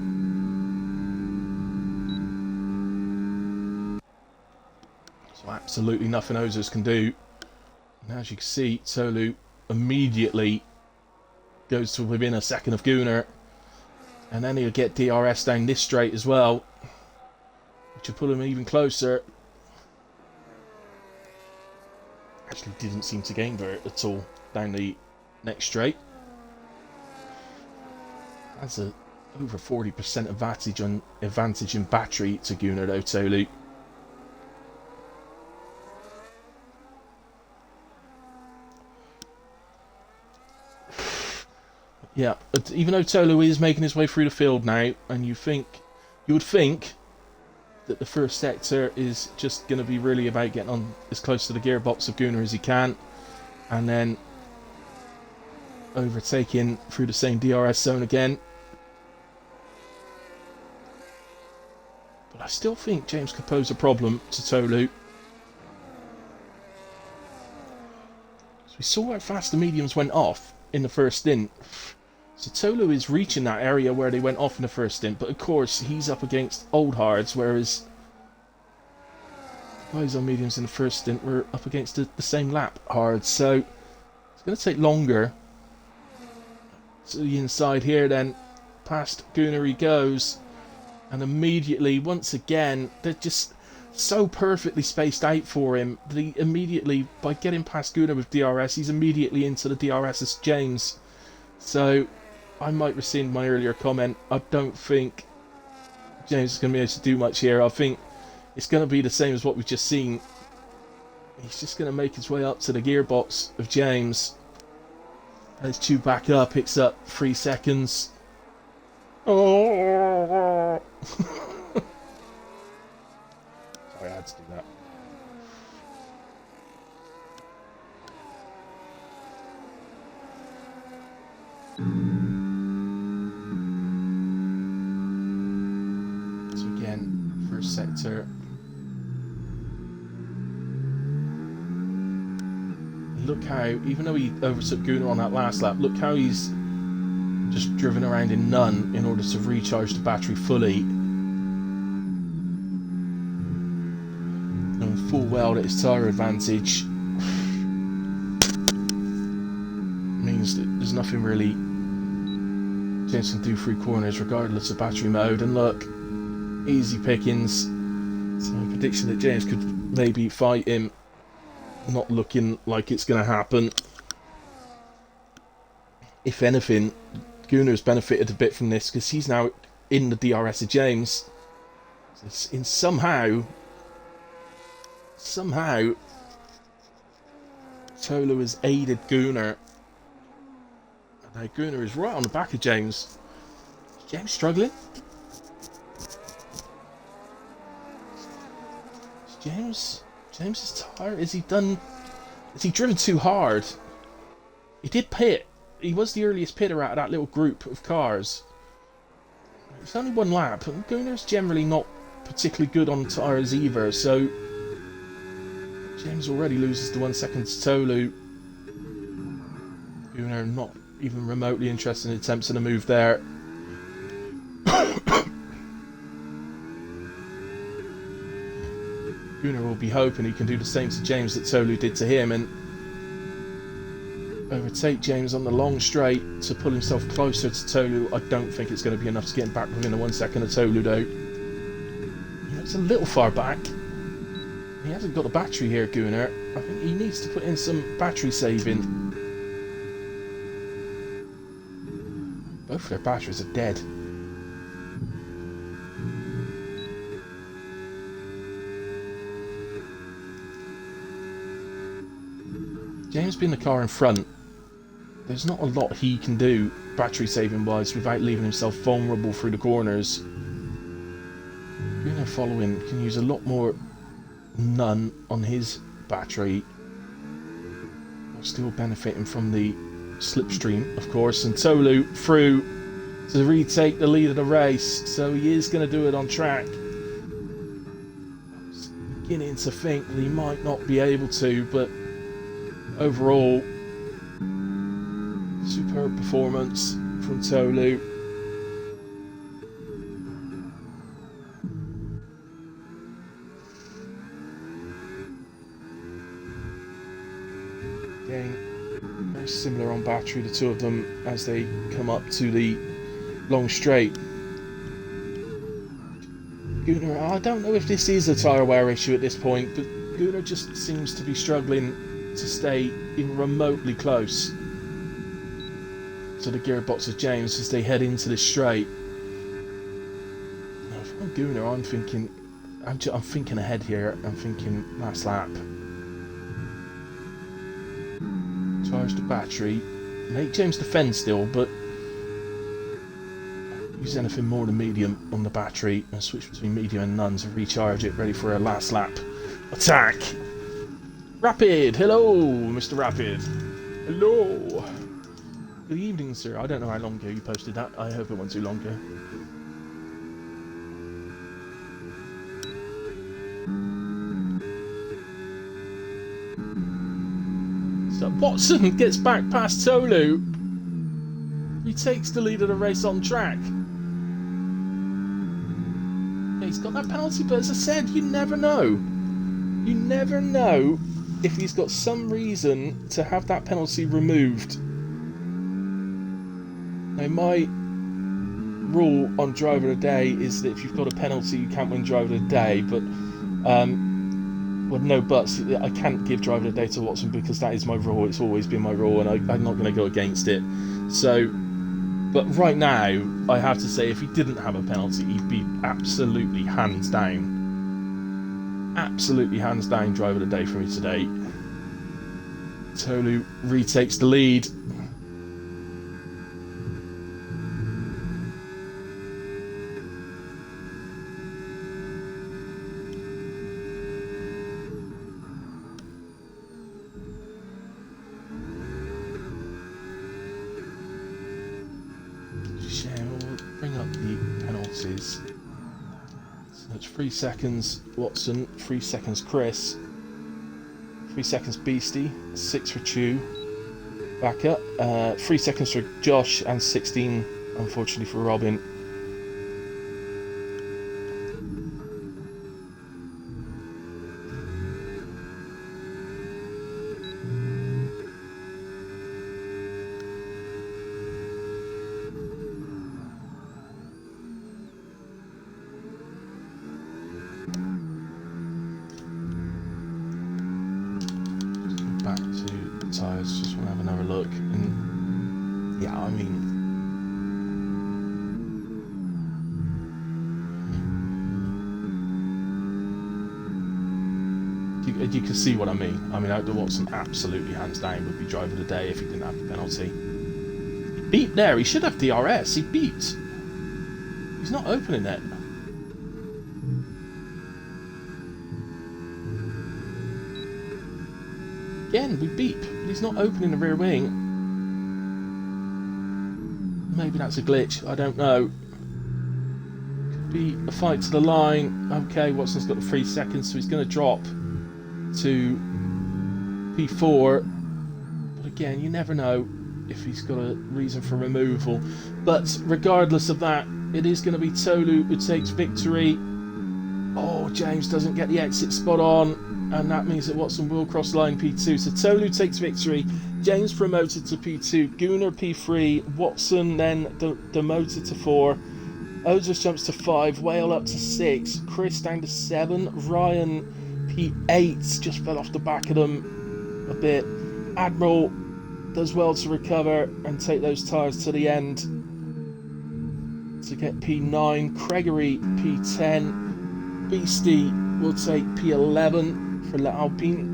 So absolutely nothing Ozers can do. And as you can see, Tolu immediately goes to within a second of Gunnar, and then he'll get DRS down this straight as well, which will pull him even closer. Actually didn't seem to gain very at all down the next straight. That's a over 40% advantage in battery to Gunnar though, Tolu. Yeah, but even though Tolu is making his way through the field now, and you would think that the first sector is just going to be really about getting on as close to the gearbox of Gunnar as he can, and then overtaking through the same DRS zone again. But I still think James could pose a problem to Tolu. So we saw how fast the mediums went off in the first stint. So Tolu is reaching that area where they went off in the first stint, but of course he's up against old hards, whereas guys on mediums in the first stint were up against the same lap hards. So it's going to take longer. To the inside here then, past Gunnar he goes, and immediately, once again, they're just so perfectly spaced out for him that he immediately, by getting past Gunnar with DRS, he's immediately into the DRS as James. So I might rescind my earlier comment. I don't think James is going to be able to do much here. I think it's going to be the same as what we've just seen. He's just going to make his way up to the gearbox of James. As Chewbacca picks up 3 seconds. Oh! Sorry, I had to do that. So again, first sector. Look how, even though he overtook Gunnar on that last lap, look how he's just driven around in none in order to recharge the battery fully. Knowing full well that his tyre advantage means that there's nothing really James can do through corners regardless of battery mode. And look, easy pickings. So a prediction that James could maybe fight him, not looking like it's going to happen. If anything, Gunnar's benefited a bit from this because he's now in the DRS of James. In somehow, Tolu has aided Gunnar. And now Gunnar is right on the back of James. Is James struggling? Is James's tyre? Is he driven too hard? He did pit. He was the earliest pitter out of that little group of cars. It's only one lap, and Gunnar's generally not particularly good on tyres either, so James already loses the 1 second to Tolu. Gunnar not even remotely interested in attempting a move there. Gunnar will be hoping he can do the same to James that Tolu did to him and overtake James on the long straight to pull himself closer to Tolu. I don't think it's going to be enough to get him back within the 1 second of Tolu though. It's a little far back. He hasn't got a battery here, Gunnar. I think he needs to put in some battery saving. Both their batteries are dead. James being the car in front, there's not a lot he can do battery saving wise without leaving himself vulnerable through the corners. Gunnar following can use a lot more none on his battery, while still benefiting from the slipstream, of course. And Tolu through to retake the lead of the race, so he is going to do it on track. I was beginning to think that he might not be able to, but overall, superb performance from Tolu. Again, very similar on battery, the two of them, as they come up to the long straight. Gunnar, I don't know if this is a tyre wear issue at this point, but Gunnar just seems to be struggling to stay even remotely close to the gearbox of James as they head into this straight. Now, if I'm Gunnar, I'm thinking ahead here. I'm thinking last lap. Charge the battery, make James defend still, but use anything more than medium on the battery and switch between medium and none to recharge it, ready for a last lap attack. Rapid! Hello, Mr. Rapid. Hello. Good evening, sir. I don't know how long ago you posted that. I hope it wasn't too long ago. So Watson gets back past Tolu. He takes the lead of the race on track. Yeah, he's got that penalty, but as I said, you never know. You never know if he's got some reason to have that penalty removed. Now, my rule on driver of the day is that if you've got a penalty, you can't win driver of the day, but well, no buts. I can't give driver of the day to Watson because that is my rule. It's always been my rule, and I'm not going to go against it. So, but right now, I have to say, if he didn't have a penalty, he'd be absolutely hands down. Absolutely hands down driver of the day for me today. Tolu retakes the lead. We'll bring up the penalties. So That's 3 seconds Watson, 3 seconds Chris, 3 seconds Beastie, 6 for Chew. Back up. 3 seconds for Josh and 16, unfortunately, for Robin. Back to tyres, just want to have another look. And yeah, I mean, you can see what I mean. I mean, Outdoor Watson absolutely hands down would be driver of the day if he didn't have the penalty. He beat there. He should have DRS. He beat. He's not opening it. Again, we beep, but he's not opening the rear wing. Maybe that's a glitch, I don't know. Could be a fight to the line. Okay, Watson's got the 3 seconds, so he's going to drop to P4. But again, you never know if he's got a reason for removal. But regardless of that, it is going to be Tolu who takes victory. Oh, James doesn't get the exit spot on, and that means that Watson will cross line P2. So Tolu takes victory, James promoted to P2, Gunnar P3, Watson then demoted to 4, Ozers jumps to 5, Whale up to 6, Chris down to 7, Ryan P8, just fell off the back of them a bit. Admiral does well to recover and take those tyres to the end to get P9, Gregory P10, Beastie will take P11 for La Alpine.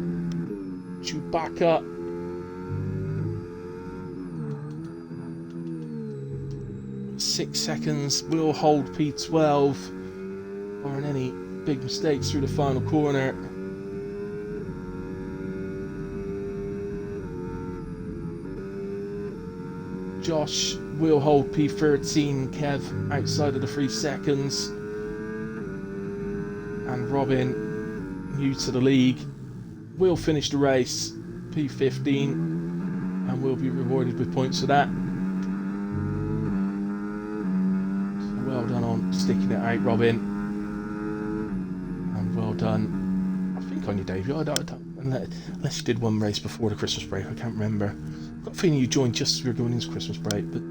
Chewbacca (6 seconds) will hold P12, barring any big mistakes through the final corner. Josh will hold P13, Kev outside of the 3 seconds. And Robin, new to the league, will finish the race P15 and will be rewarded with points for that. So well done on sticking it out, Robin. And well done, I think, on your debut. Unless you did one race before the Christmas break, I can't remember. I've got a feeling you joined just as we were going into Christmas break, but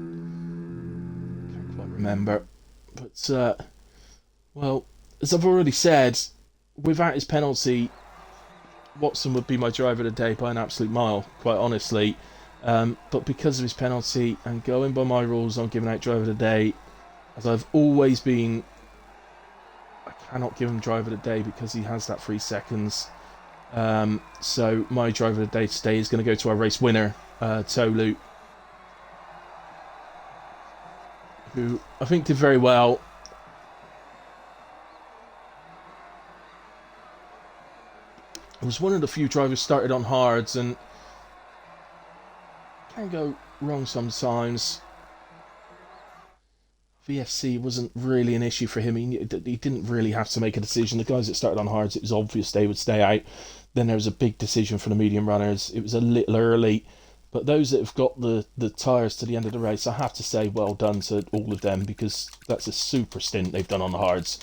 can't quite remember. But, well, as I've already said, without his penalty, Watson would be my driver of the day by an absolute mile, quite honestly. But because of his penalty and going by my rules on giving out driver of the day, as I've always been, I cannot give him driver of the day because he has that 3 seconds. So my driver of the day today is going to go to our race winner, Tolu, who I think did very well. It was one of the few drivers started on hards, and can go wrong sometimes. VSC wasn't really an issue for him. He didn't really have to make a decision. The guys that started on hards, it was obvious they would stay out. Then there was a big decision for the medium runners. It was a little early, but those that have got the tyres to the end of the race, I have to say well done to all of them, because that's a super stint they've done on the hards.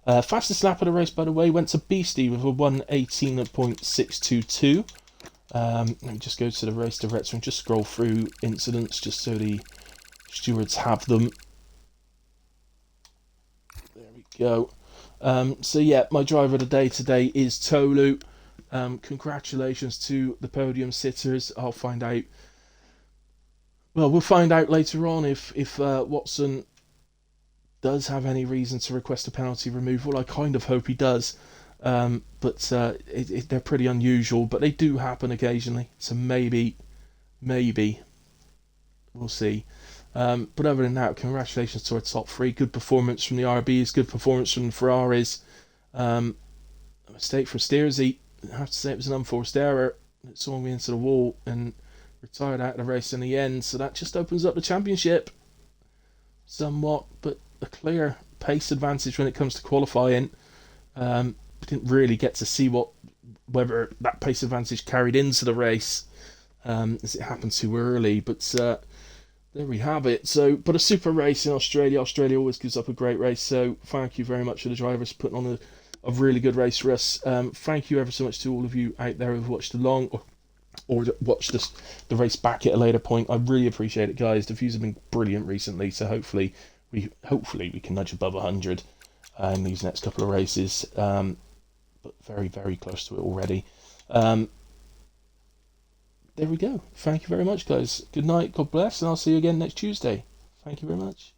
Fastest lap of the race, by the way, went to Beastie with a 1:18.622. Let me just go to the race director and just scroll through incidents just so the stewards have them. There we go. So yeah, my driver of the day today is Tolu. Congratulations to the podium sitters. I'll find out. Well, we'll find out later on if Watson does have any reason to request a penalty removal. I kind of hope he does, but they're pretty unusual, but they do happen occasionally, so maybe we'll see. But other than that, congratulations to our top 3. Good performance from the RBs, good performance from the Ferraris. A mistake for Steersy. I have to say it was an unforced error. It swung me into the wall and retired out of the race in the end, so that just opens up the championship somewhat, but a clear pace advantage when it comes to qualifying. Didn't really get to see whether that pace advantage carried into the race, as it happened too early. But there we have it. So, but a super race in Australia. Australia always gives up a great race. So thank you very much for the drivers putting on a really good race for us. Thank you ever so much to all of you out there who've watched along or watched the race back at a later point. I really appreciate it, guys. The views have been brilliant recently. So hopefully we can nudge above 100 in these next couple of races. But very, very close to it already. There we go. Thank you very much, guys. Good night. God bless, and I'll see you again next Tuesday. Thank you very much.